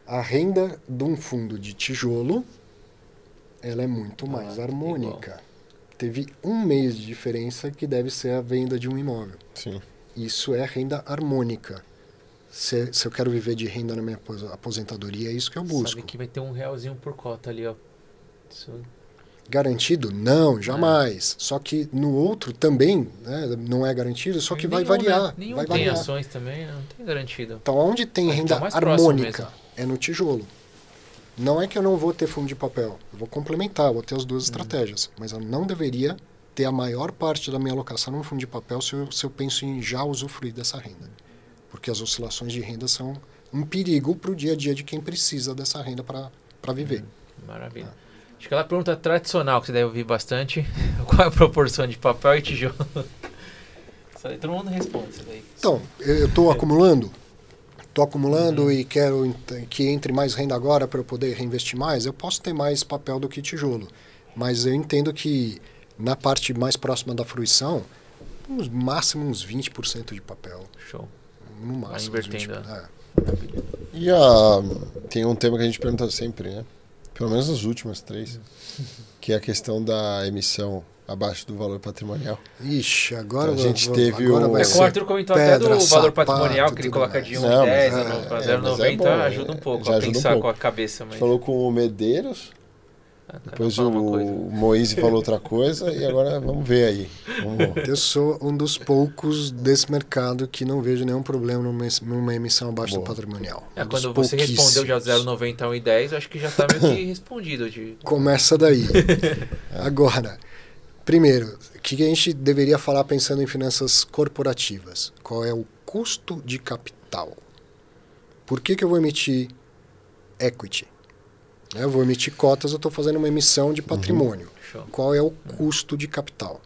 A renda de um fundo de tijolo, ela é muito mais harmônica. Igual. Teve um mês de diferença que deve ser a venda de um imóvel. Sim. Isso é renda harmônica. Se eu quero viver de renda na minha aposentadoria, é isso que eu busco. Sabe que vai ter R$1 por cota ali, ó. Isso... Garantido? Não, jamais. Só que no outro também, né, não é garantido, só que vai variar. Né? Nenhum vai tem variar. ações também, não tem garantido. Então, onde tem renda mais harmônica é no tijolo. Não é que eu não vou ter fundo de papel. Eu vou complementar, vou ter as duas estratégias. Mas eu não deveria ter a maior parte da minha alocação num fundo de papel se eu penso em já usufruir dessa renda. Porque as oscilações de renda são um perigo para o dia a dia de quem precisa dessa renda para viver. Maravilha. Acho que aquela pergunta tradicional que você deve ouvir bastante, qual é a proporção de papel e tijolo? Todo mundo responde isso daí. Então, eu estou acumulando? Estou acumulando e quero que entre mais renda agora para eu poder reinvestir mais. Eu posso ter mais papel do que tijolo. Mas eu entendo que na parte mais próxima da fruição, no máximo uns 20% de papel. Show. No máximo. Vai invertendo. Maravilha. E tem um tema que a gente pergunta sempre, né? Pelo menos as últimas 3, que é a questão da emissão abaixo do valor patrimonial. Ixi, agora então, a gente teve agora o... vai O Arthur comentou até do valor patrimonial, que ele tudo coloca mais. de 1,10 para 0,90, ajuda um pouco a pensar com a cabeça. A gente falou com o Medeiros, depois o Moise falou outra coisa, e agora vamos ver aí. Eu sou um dos poucos desse mercado que não vejo nenhum problema numa emissão abaixo do patrimonial. Quando você respondeu já 0,90 a 1,10, acho que já está meio que respondido. Começa daí. Agora, primeiro, o que a gente deveria falar pensando em finanças corporativas? Qual é o custo de capital? Por que eu vou emitir equity? Eu vou emitir cotas, eu estou fazendo uma emissão de patrimônio. Qual é o custo de capital?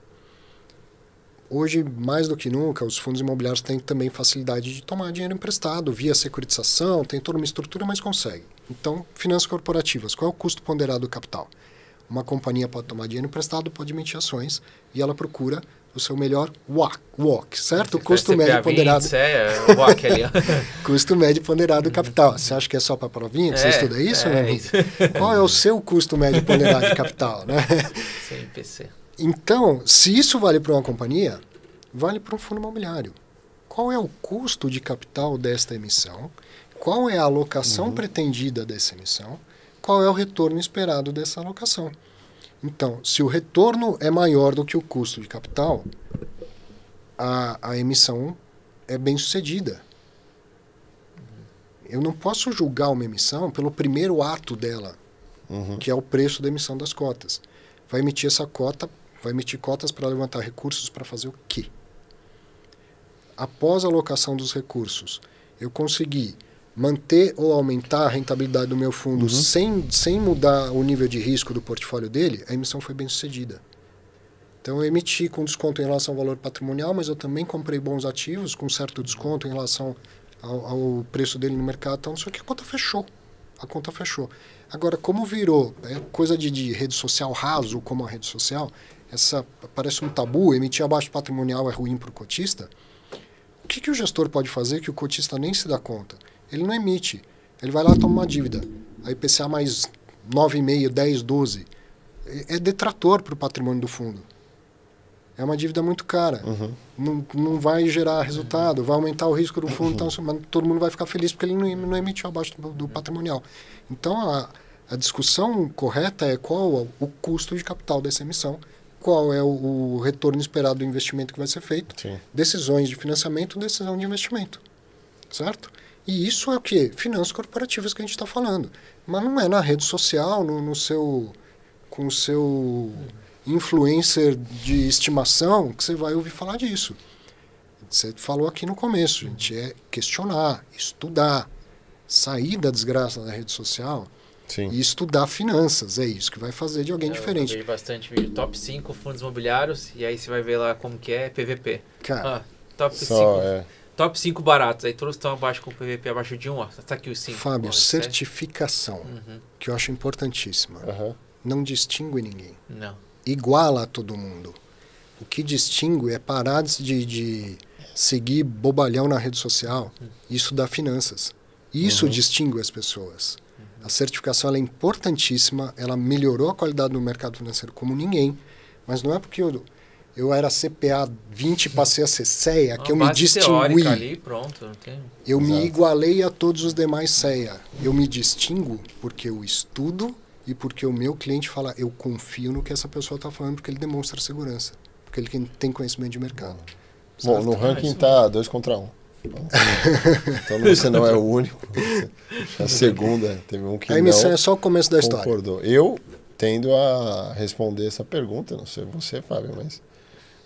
Hoje, mais do que nunca, os fundos imobiliários têm também facilidade de tomar dinheiro emprestado, via securitização, tem toda uma estrutura, mas consegue. Então, finanças corporativas, qual é o custo ponderado do capital? Uma companhia pode tomar dinheiro emprestado, pode emitir ações, e ela procura o seu melhor WACC, certo? O custo médio ponderado. O WACC ali. Custo médio ponderado do capital. Você acha que é só para provinha que você estuda isso? Isso. Qual é o seu custo médio ponderado de capital? Né? CMPC. Então, se isso vale para uma companhia, vale para um fundo imobiliário. Qual é o custo de capital desta emissão? Qual é a alocação pretendida dessa emissão? Qual é o retorno esperado dessa alocação? Então, se o retorno é maior do que o custo de capital, a emissão é bem sucedida. Eu não posso julgar uma emissão pelo primeiro ato dela, que é o preço da emissão das cotas. Vai emitir essa cota, vai emitir cotas para levantar recursos para fazer o quê? Após a alocação dos recursos, eu consegui manter ou aumentar a rentabilidade do meu fundo sem mudar o nível de risco do portfólio dele, a emissão foi bem sucedida. Então eu emiti com desconto em relação ao valor patrimonial, mas eu também comprei bons ativos com certo desconto em relação ao preço dele no mercado. Então, só que a conta fechou. A conta fechou. Agora, como virou coisa de rede social raso, como a rede social, parece um tabu, emitir abaixo patrimonial é ruim para o cotista. O que o gestor pode fazer que o cotista nem se dá conta? Ele não emite. Ele vai lá e toma uma dívida. A IPCA mais 9,5, 10, 12. É detrator para o patrimônio do fundo. É uma dívida muito cara. Não vai gerar resultado. Vai aumentar o risco do fundo. Então, todo mundo vai ficar feliz porque ele não emitiu abaixo do patrimonial. Então, a discussão correta é qual o custo de capital dessa emissão, qual é o retorno esperado do investimento que vai ser feito, decisões de financiamento, decisão de investimento. certo? E isso é o quê? Finanças corporativas que a gente está falando. Mas não é na rede social, com o seu influencer de estimação que você vai ouvir falar disso. Você falou aqui no começo, gente, é questionar, estudar, sair da desgraça da rede social Sim. e estudar finanças. É isso que vai fazer de alguém diferente. Eu vejo bastante vídeo, top 5 fundos imobiliários, e aí você vai ver lá como que é PVP. Cara, Top 5. Top 5 baratos. Aí todos estão abaixo com PVP abaixo de 1, ó. Tá aqui os 5. Fábio, certificação, que eu acho importantíssima. Não distingue ninguém. Não. Iguala a todo mundo. O que distingue é parar de seguir bobalhão na rede social e estudar finanças. Isso distingue as pessoas. A certificação ela é importantíssima, ela melhorou a qualidade do mercado financeiro como ninguém, mas não é porque eu era CPA 20 e passei a ser CEA que eu me distingui. Ali, pronto, não tem... Eu me igualei a todos os demais CEA. Eu me distingo porque eu estudo e porque o meu cliente fala, eu confio no que essa pessoa está falando, porque ele demonstra segurança, porque ele tem conhecimento de mercado. Bom, no ranking tá 2 contra 1. Então você não é o único. A segunda, teve um que a emissão é só o começo da história. Concordou. Eu tendo a responder essa pergunta, não sei você, Fábio, mas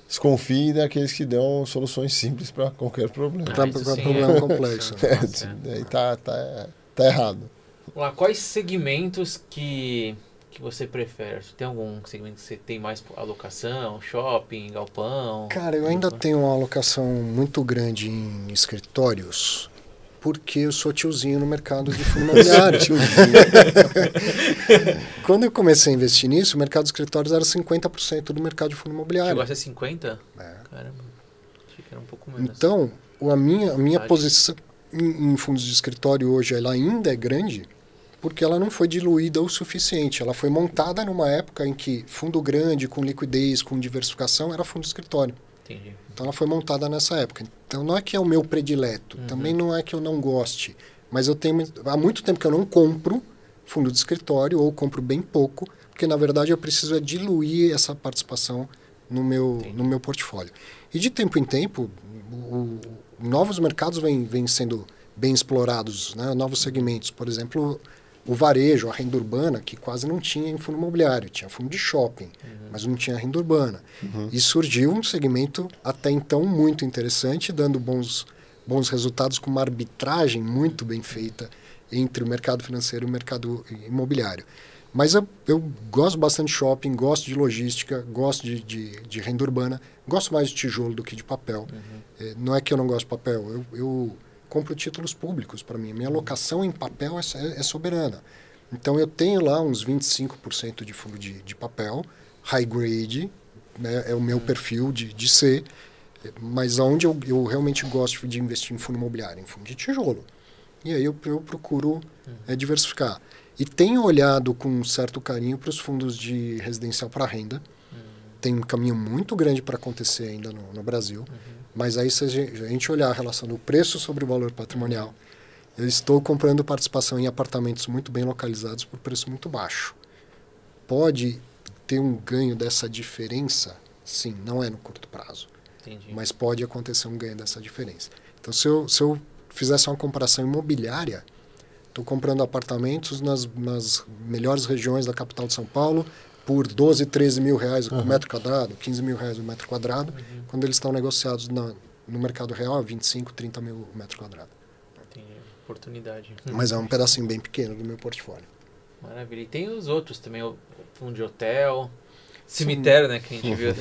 desconfie daqueles que dão soluções simples para qualquer problema. Para problema complexo. Daí tá errado. Vamos lá, quais segmentos que você prefere? Tem algum segmento que você tem mais alocação? Shopping, galpão? Cara, eu ainda tenho uma alocação muito grande em escritórios, porque eu sou tiozinho no mercado de fundo imobiliário. Quando eu comecei a investir nisso, o mercado de escritórios era 50% do mercado de fundo imobiliário. Chegou a ser 50%? Caramba, achei que era um pouco menos. Então, a minha posição em fundos de escritório hoje ela ainda é grande, porque ela não foi diluída o suficiente. Ela foi montada numa época em que fundo grande, com liquidez, com diversificação, era fundo de escritório. Entendi. Então ela foi montada nessa época. Então não é que é o meu predileto, também não é que eu não goste, mas eu tenho há muito tempo que eu não compro fundo de escritório ou compro bem pouco, porque na verdade eu preciso diluir essa participação no meu portfólio. E de tempo em tempo, novos mercados vêm sendo bem explorados, né? Novos segmentos, por exemplo, o varejo, a renda urbana, que quase não tinha em fundo imobiliário, tinha fundo de shopping, mas não tinha renda urbana. E surgiu um segmento até então muito interessante, dando bons resultados com uma arbitragem muito bem feita entre o mercado financeiro e o mercado imobiliário. Mas eu gosto bastante de shopping, gosto de logística, gosto de renda urbana, gosto mais de tijolo do que de papel. Não é que eu não gosto de papel, eu compro títulos públicos para mim. Minha alocação em papel é soberana. Então, eu tenho lá uns 25% de fundo de papel, high grade, né, é o meu perfil de ser, mas onde eu realmente gosto de investir em fundo imobiliário, em fundo de tijolo. E aí eu procuro diversificar. E tenho olhado com um certo carinho para os fundos de residencial para renda. Tem um caminho muito grande para acontecer ainda no Brasil. Mas aí, se a gente olhar a relação do preço sobre o valor patrimonial, eu estou comprando participação em apartamentos muito bem localizados por preço muito baixo. Pode ter um ganho dessa diferença? Sim, não é no curto prazo. Entendi. Mas pode acontecer um ganho dessa diferença. Então, se eu fizesse uma comparação imobiliária, estou comprando apartamentos nas melhores regiões da capital de São Paulo, por 12, 13 mil reais o metro quadrado, 15 mil reais o metro quadrado, quando eles estão negociados no mercado real a 25, 30 mil o metro quadrado. Tem oportunidade. Mas é um pedacinho bem pequeno do meu portfólio. Maravilha. E tem os outros também, o fundo de hotel, cemitério, né, que a gente viu.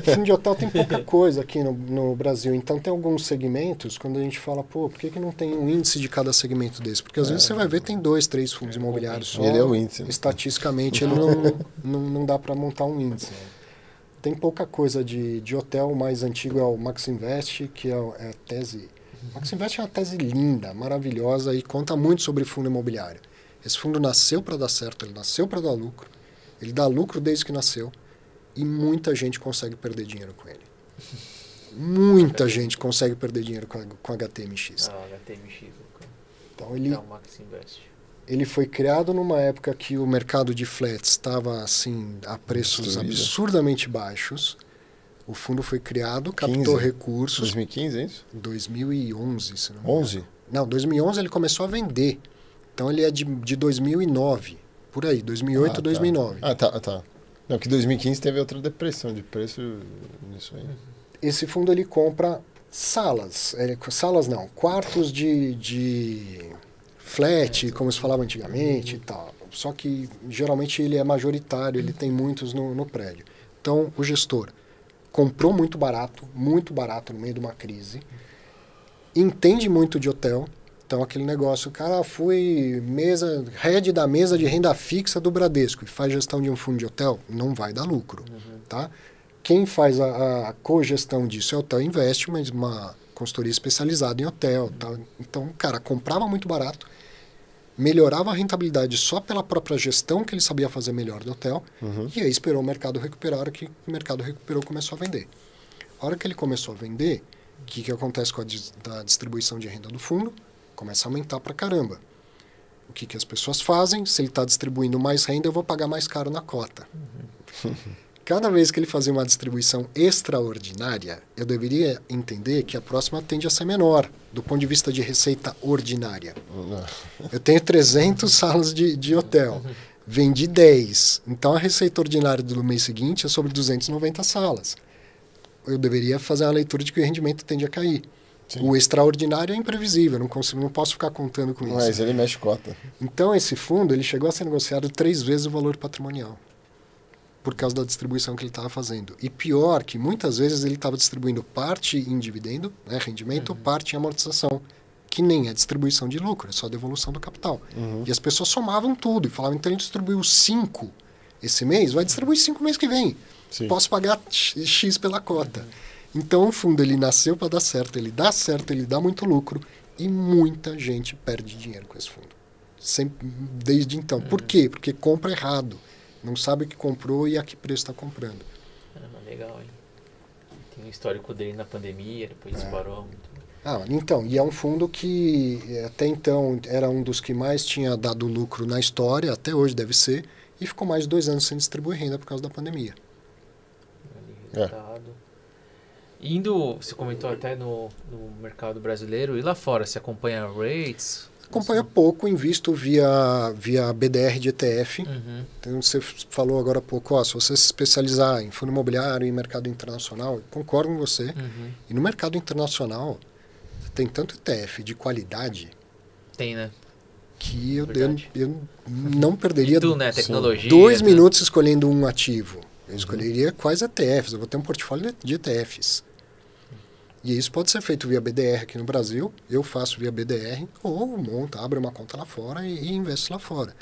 Fundo de hotel tem pouca coisa aqui no Brasil, então tem alguns segmentos, quando a gente fala, por que não tem um índice de cada segmento desse? Porque às vezes você vai ver, tem 2, 3 fundos imobiliários só. Ele é o índice. Estatisticamente, ele não dá para montar um índice. Tem pouca coisa de hotel, o mais antigo é o Max Invest, que é a tese. Max Invest é uma tese linda, maravilhosa e conta muito sobre fundo imobiliário. Esse fundo nasceu para dar certo, ele nasceu para dar lucro, ele dá lucro desde que nasceu. E muita gente consegue perder dinheiro com ele. Muita gente consegue perder dinheiro com HTMX. HTMX. Então ele foi criado numa época que o mercado de flats estava assim a preços absurdamente baixos. O fundo foi criado, captou 15? recursos. 2015, é isso? 2011, se não me engano. 11? Não, 2011 ele começou a vender. Então ele é de 2009, por aí, 2008, 2009. Ah, tá. Não, que 2015 teve outra depressão de preço nisso aí. Esse fundo ele compra salas. Salas não, quartos de flat, como se falava antigamente e tal. Só que geralmente ele é majoritário, ele tem muitos no prédio. Então o gestor comprou muito barato no meio de uma crise, entende muito de hotel, então aquele negócio, o cara foi head da mesa de renda fixa do Bradesco e faz gestão de um fundo de hotel, não vai dar lucro, tá? Quem faz a cogestão disso é o Hotel Invest, mas uma consultoria especializada em hotel, tá? Então o cara comprava muito barato, melhorava a rentabilidade só pela própria gestão que ele sabia fazer melhor do hotel, e aí esperou o mercado recuperar. A hora que o mercado recuperou, começou a vender. A hora que ele começou a vender, o que acontece com a distribuição de renda do fundo? Começa a aumentar pra caramba. O que as pessoas fazem? Se ele está distribuindo mais renda, eu vou pagar mais caro na cota. Cada vez que ele fazia uma distribuição extraordinária, eu deveria entender que a próxima tende a ser menor, do ponto de vista de receita ordinária. Eu tenho 300 salas de hotel, vendi 10. Então, a receita ordinária do mês seguinte é sobre 290 salas. Eu deveria fazer uma leitura de que o rendimento tende a cair. Sim. O extraordinário é imprevisível, não posso ficar contando com isso. Mas ele mexe cota. Então, esse fundo ele chegou a ser negociado 3 vezes o valor patrimonial, por causa da distribuição que ele estava fazendo. E pior, que muitas vezes ele estava distribuindo parte em dividendo, né, rendimento, parte em amortização, que nem é distribuição de lucro, é só devolução do capital. E as pessoas somavam tudo e falavam, então ele distribuiu 5 esse mês, vai distribuir 5 mês que vem. Sim. Posso pagar X pela cota. Então o fundo ele nasceu para dar certo, ele dá muito lucro e muita gente perde dinheiro com esse fundo. Sempre, desde então. Por quê? Porque compra errado. Não sabe o que comprou e a que preço está comprando. Legal, hein? Tem um histórico dele na pandemia, depois disparou. Então, e é um fundo que até então era um dos que mais tinha dado lucro na história, até hoje deve ser, e ficou mais de 2 anos sem distribuir renda por causa da pandemia. Você comentou até no mercado brasileiro, e lá fora, você acompanha rates? Acompanha pouco, invisto via BDR de ETF. Então, você falou agora há pouco, se você se especializar em fundo imobiliário e mercado internacional, eu concordo com você. E no mercado internacional, tem tanto ETF de qualidade. Tem, né? Que eu não perderia né? Tecnologia, 2 minutos escolhendo um ativo. Eu escolheria quais ETFs. Eu vou ter um portfólio de ETFs. E isso pode ser feito via BDR aqui no Brasil, eu faço via BDR, ou abre uma conta lá fora e investe lá fora.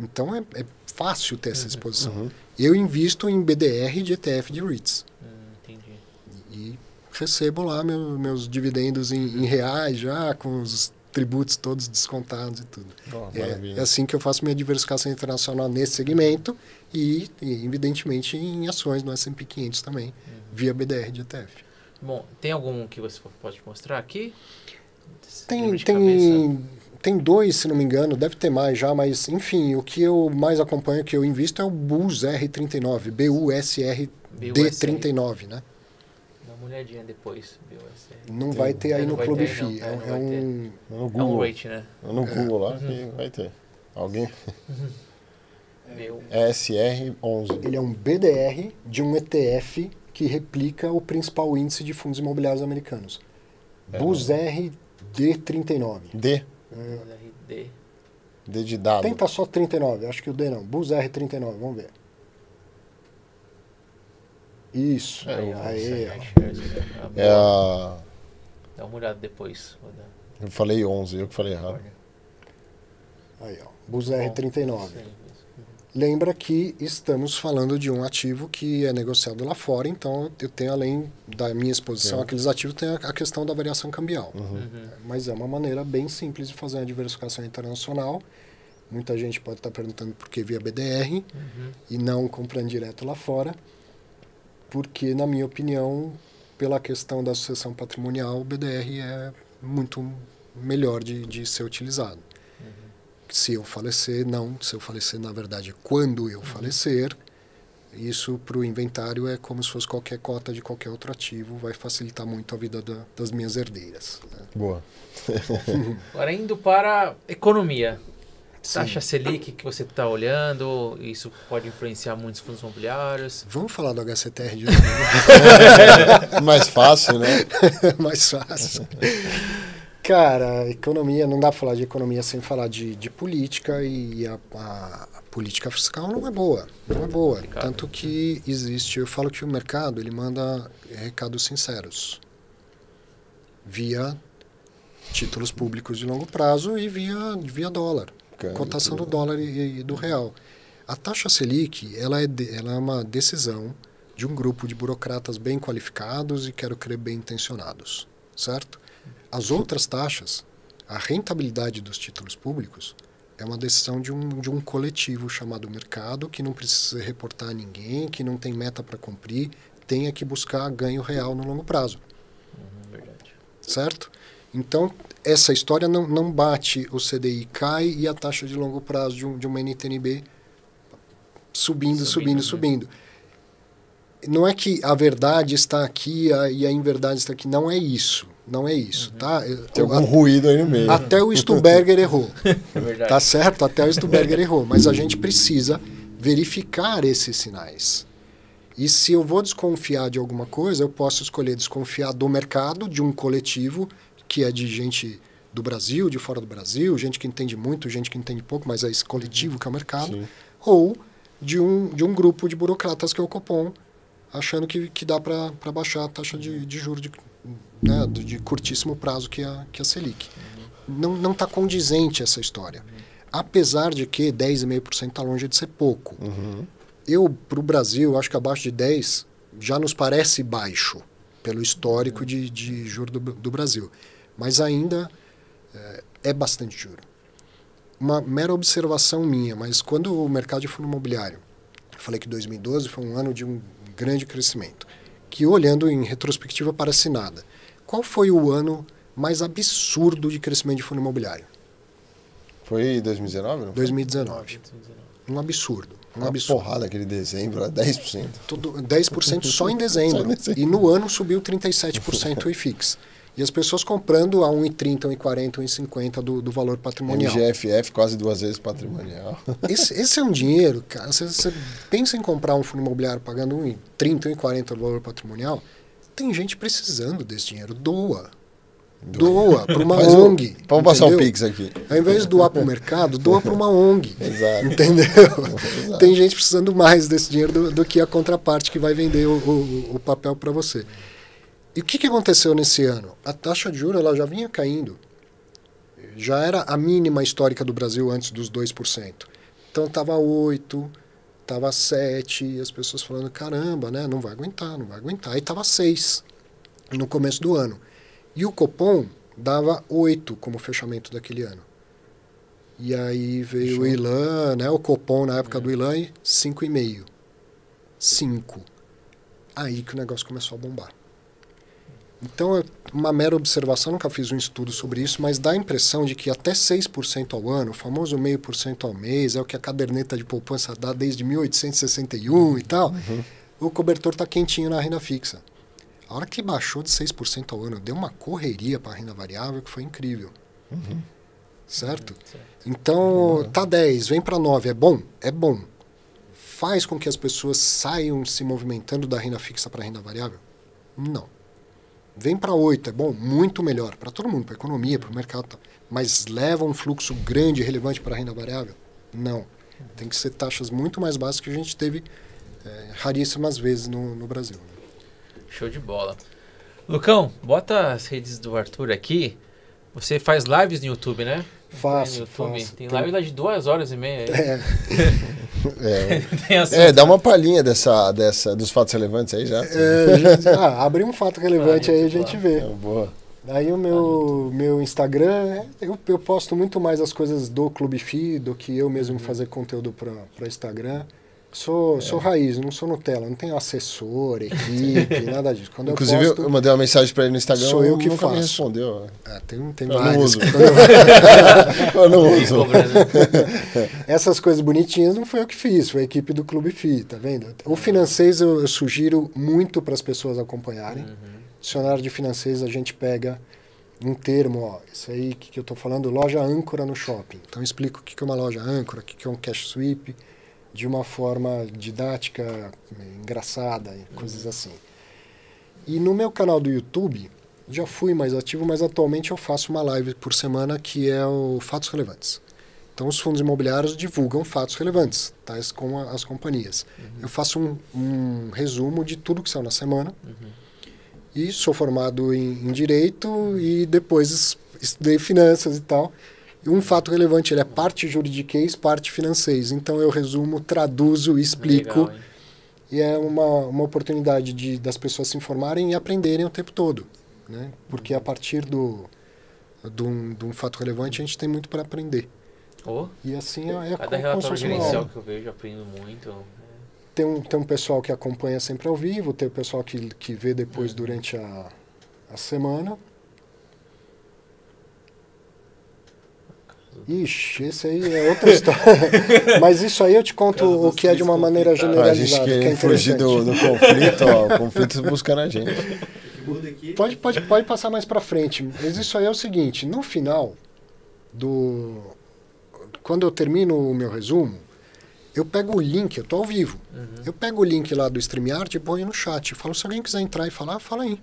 Então é fácil ter essa exposição. Eu invisto em BDR de ETF de REITs. Entendi. E recebo lá meus dividendos em reais já, com os tributos todos descontados e tudo. É assim que eu faço minha diversificação internacional nesse segmento e evidentemente, em ações no S&P 500 também, via BDR de ETF. Bom, tem algum que você pode mostrar aqui? Tem 2, se não me engano, deve ter mais já, mas enfim, o que eu mais acompanho, que eu invisto é o BUS R39, BUSR D39, né? Dá uma olhadinha depois, BUSR. Não vai ter aí no Clube FI, no Google. rate, né? No Google lá que vai ter. Alguém? SR11. Ele é um BDR de um ETF que replica o principal índice de fundos imobiliários americanos. BUSR D39. D de dado. Tenta só 39, acho que o D não. BUSR 39, vamos ver. Isso. Dá uma olhada depois. Eu falei 11, eu que falei errado. Aí, ó. BUSR 39. Lembra que estamos falando de um ativo que é negociado lá fora, então eu tenho, além da minha exposição àqueles ativos, tem a questão da variação cambial. Mas é uma maneira bem simples de fazer uma diversificação internacional. Muita gente pode estar perguntando por que via BDR e não comprando direto lá fora, porque, na minha opinião, pela questão da sucessão patrimonial, o BDR é muito melhor de ser utilizado. Se eu falecer, na verdade, quando eu falecer, Isso para o inventário é como se fosse qualquer cota de qualquer outro ativo, vai facilitar muito a vida das minhas herdeiras. Né? Boa. Agora indo para economia. Sim. Taxa Selic que você está olhando, isso pode influenciar muitos fundos imobiliários. Vamos falar do HCTR de novo. Mais fácil, né? Mais fácil. Cara, economia, não dá pra falar de economia sem falar de política, e a política fiscal não é boa. Não é boa. Tanto que existe, eu falo que o mercado, ele manda recados sinceros. Via títulos públicos de longo prazo e via dólar. Cotação do dólar e do real. A taxa Selic, ela é uma decisão de um grupo de burocratas bem qualificados e, quero crer, bem intencionados, certo? As outras taxas, a rentabilidade dos títulos públicos, é uma decisão de um coletivo chamado mercado, que não precisa reportar a ninguém, que não tem meta para cumprir, tenha que buscar ganho real no longo prazo. Verdade. Certo? Então, essa história não bate, o CDI cai e a taxa de longo prazo de uma NTNB subindo. Não é que a verdade está aqui e a inverdade está aqui. Não é isso. Não é isso, tá? Tem algum ruído aí no meio. Até o Stuberger errou. É verdade. Tá certo? Até o Stuberger errou. Mas a gente precisa verificar esses sinais. E se eu vou desconfiar de alguma coisa, eu posso escolher desconfiar do mercado, de um coletivo, que é de gente do Brasil, de fora do Brasil, gente que entende muito, gente que entende pouco, mas é esse coletivo que é o mercado. Sim. Ou de um grupo de burocratas que é o Copom, achando que dá para baixar a taxa de juros de curtíssimo prazo que é a Selic. Não está condizente essa história. Apesar de que 10,5% está longe de ser pouco. Para o Brasil, acho que abaixo de 10% já nos parece baixo, pelo histórico de juros do Brasil. Mas ainda é bastante juro. Uma mera observação minha, mas quando o mercado de fundo imobiliário, eu falei que 2012 foi um ano de um grande crescimento, que olhando em retrospectiva parece nada. Qual foi o ano mais absurdo de crescimento de fundo imobiliário? Foi 2019? Não? 2019. Um absurdo. Uma porrada aquele dezembro, 10%. 10% só em dezembro. E no ano subiu 37% o IFIX. E as pessoas comprando a 1,30, 1,40, 1,50 do valor patrimonial. MGFF quase 2 vezes patrimonial. Esse é um dinheiro, cara. Você pensa em comprar um fundo imobiliário pagando 1,30, 1,40 do valor patrimonial, tem gente precisando desse dinheiro. Doa para uma ONG. Vamos passar o Pix aqui. Ao invés de doar para o mercado, doa para uma ONG. Exato. Entendeu? Exato. Tem gente precisando mais desse dinheiro do que a contraparte que vai vender o papel para você. E o que aconteceu nesse ano? A taxa de juros ela já vinha caindo. Já era a mínima histórica do Brasil antes dos 2%. Então estava 8%, estava 7%, e as pessoas falando, caramba, né, não vai aguentar. Aí estava 6% no começo do ano. E o Copom dava 8% como fechamento daquele ano. E aí veio o ILAN, né, o Copom na época do ILAN, 5,5%. 5%. Aí que o negócio começou a bombar. Então, é uma mera observação, nunca fiz um estudo sobre isso, mas dá a impressão de que até 6% ao ano, o famoso 0,5% ao mês, é o que a caderneta de poupança dá desde 1861 e tal, o cobertor está quentinho na renda fixa. A hora que baixou de 6% ao ano, deu uma correria para a renda variável que foi incrível. Certo? Então, tá 10, vem para 9, é bom? É bom. Faz com que as pessoas saiam se movimentando da renda fixa para a renda variável? Não. Vem para 8, é bom? Muito melhor. Para todo mundo, para a economia, para o mercado. Mas leva um fluxo grande e relevante para a renda variável? Não. Tem que ser taxas muito mais baixas que a gente teve raríssimas vezes no Brasil. Show de bola. Lucão, bota as redes do Arthur aqui. Você faz lives no YouTube, né? Faço. Tem live lá de 2h30. Dá uma palhinha dos fatos relevantes aí já. Abre um fato relevante aí a gente vê. Boa. Aí o meu Instagram, eu posto muito mais as coisas do Clube FI do que eu mesmo fazer conteúdo para Instagram. Sou raiz, não sou Nutella, não tenho assessor, equipe, nada disso. Quando Inclusive, eu posto, eu mandei uma mensagem pra ele no Instagram, sou eu que nunca me faço. respondeu. Tem Eu não várias. uso. Eu não uso. Essas coisas bonitinhas não foi eu que fiz, foi a equipe do Clube FI, tá vendo? O Financeiros eu sugiro muito para as pessoas acompanharem. Dicionário de Financeiros a gente pega um termo, ó, isso aí que eu estou falando, loja âncora no shopping. Então eu explico o que é uma loja âncora, o que é um cash sweep, de uma forma didática, engraçada, coisas assim. E no meu canal do YouTube, já fui mais ativo, mas atualmente eu faço uma live por semana que é o Fatos Relevantes. Então os fundos imobiliários divulgam fatos relevantes, tais como as companhias. Eu faço um resumo de tudo que saiu na semana. E sou formado em Direito e depois estudei Finanças e tal. E um fato relevante, ele é parte juridiquês, parte financeis. Então eu resumo, traduzo, explico. Legal, e é uma oportunidade das pessoas se informarem e aprenderem o tempo todo. Né? Porque a partir de um fato relevante, a gente tem muito para aprender. Oh, E assim é cada relatório gerencial que eu vejo, eu aprendo muito. Tem um pessoal que acompanha sempre ao vivo, tem o pessoal que vê depois durante a semana. Ixi, esse aí é outra história. Mas isso aí eu te conto o que é de uma maneira generalizada. A gente que é quer fugir do conflito, ó, o conflito buscando a gente. Pode passar mais pra frente. Mas isso aí é o seguinte, no final quando eu termino o meu resumo, eu pego o link, eu tô ao vivo. Eu pego o link lá do StreamYard e ponho no chat. Falo, se alguém quiser entrar e falar, fala aí.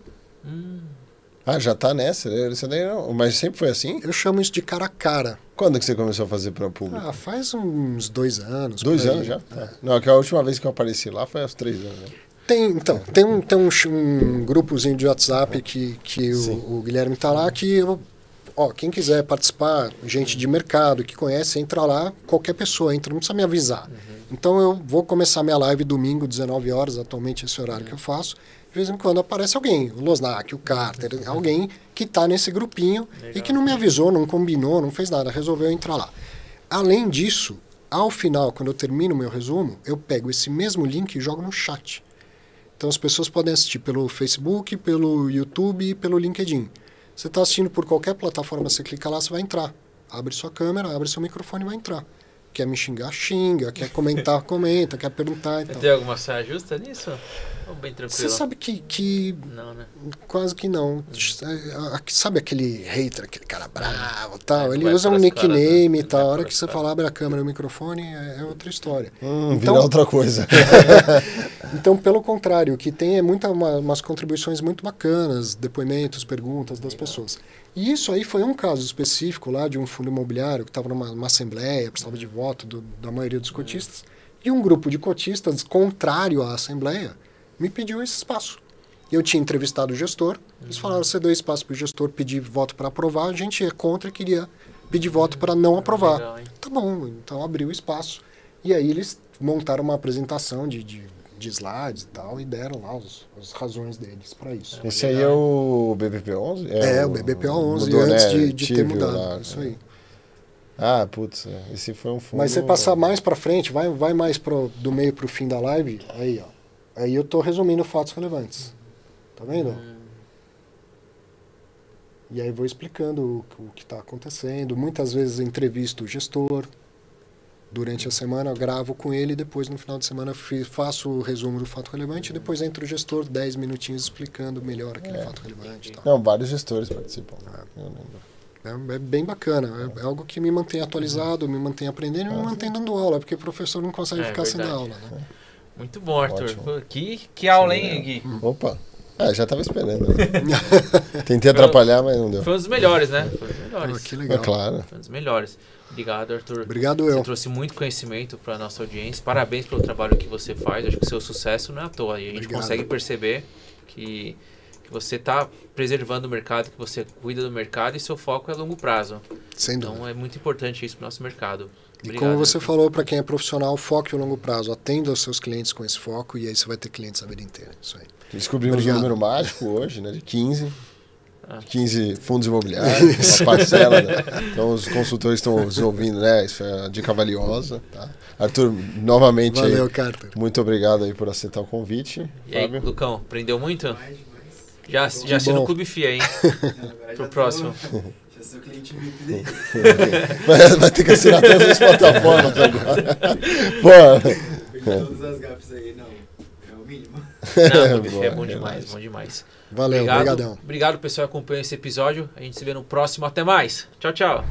Ah, já tá nessa? Isso daí não. Mas sempre foi assim? Eu chamo isso de cara a cara. Quando que você começou a fazer para o público? Faz uns 2 anos. 2 anos já? Não, que a última vez que eu apareci lá foi há uns 3 anos. Né? Tem um grupozinho de WhatsApp que o Guilherme tá lá, que quem quiser participar, gente de mercado que conhece, entra lá, qualquer pessoa entra, não precisa me avisar. Então eu vou começar minha live domingo, 19 horas, atualmente esse horário que eu faço. De vez em quando aparece alguém, o Losnak, o Carter, alguém que está nesse grupinho e que não me avisou, não combinou, não fez nada, resolveu entrar lá. Além disso, ao final, quando eu termino o meu resumo, eu pego esse mesmo link e jogo no chat. Então as pessoas podem assistir pelo Facebook, pelo YouTube e pelo LinkedIn. Você está assistindo por qualquer plataforma, você clica lá, você vai entrar. Abre sua câmera, abre seu microfone e vai entrar. Quer me xingar, xinga. Quer comentar, comenta. Quer perguntar e tal. Tem alguma saia justa nisso? Ou bem tranquilo? Você sabe que não, né? Quase que não. Sabe aquele hater, aquele cara bravo e tal? Ele vai usa um pelas caras, nickname né? e tal. A hora Vai que você pelas fala, abre a câmera e o microfone, é outra história. Vira outra coisa. Então, pelo contrário, o que tem é umas contribuições muito bacanas, depoimentos, perguntas das pessoas. E isso aí foi um caso específico lá de um fundo imobiliário que estava numa assembleia, precisava de voto da maioria dos cotistas, e um grupo de cotistas, contrário à assembleia, me pediu esse espaço. Eu tinha entrevistado o gestor, eles falaram, você deu espaço para o gestor pedir voto para aprovar, a gente é contra e queria pedir voto para não aprovar. Legal, tá bom, então abriu o espaço. E aí eles montaram uma apresentação de slides e tal, e deram lá as razões deles para isso. Esse aí é o BBP11? O BBP11, mudou, antes né? de ter mudado. Lá, isso aí. Ah, putz, esse foi um fundo... Mas você passar mais para frente, vai mais do meio para o fim da live, aí, ó. Aí eu tô resumindo fatos relevantes. Tá vendo? E aí vou explicando o que está acontecendo. Muitas vezes eu entrevisto o gestor. Durante a semana eu gravo com ele, depois no final de semana eu faço o resumo do fato relevante e depois entra o gestor 10 minutinhos explicando melhor aquele fato relevante. E tal. Não, vários gestores participam. Eu lembro. É bem bacana, é algo que me mantém atualizado, me mantém aprendendo e me mantém dando aula, porque o professor não consegue ficar sem dar aula. Né? Muito bom, Arthur. Ótimo. Que aula, hein, Gui? Opa! Já estava esperando. Tentei atrapalhar, mas não deu. Foi um dos melhores, né? Foi um dos melhores. Que legal. Claro. Foi um dos melhores. Obrigado, Arthur. Obrigado Você eu. trouxe muito conhecimento para a nossa audiência. Parabéns pelo trabalho que você faz. Acho que o seu sucesso não é à toa. E a gente Obrigado. consegue perceber que você está preservando o mercado, que você cuida do mercado e seu foco é a longo prazo. Sem dúvida. Então é muito importante isso para o nosso mercado. E como você falou, para quem é profissional, foque o longo prazo. Atenda aos seus clientes com esse foco e aí você vai ter clientes a vida inteira. Isso aí. Descobrimos um número mágico hoje, né? De 15. 15 fundos imobiliários, uma parcela. Né? Então os consultores estão nos ouvindo, né? Isso é uma dica valiosa. Tá? Arthur, novamente, valeu, aí, Carter. Muito obrigado aí por aceitar o convite. E aí, Fábio? Lucão, aprendeu muito? Já assina o Clube FIA, hein? Pro próximo. Já sou cliente VIP dele. Vai ter que assinar todas as plataformas agora. Pô. Todas as gafes aí, não. É o mínimo. Não, o Clube FIA é bom demais, bom demais. Valeu, obrigadão. Obrigado, pessoal, que acompanhou esse episódio. A gente se vê no próximo. Até mais. Tchau, tchau.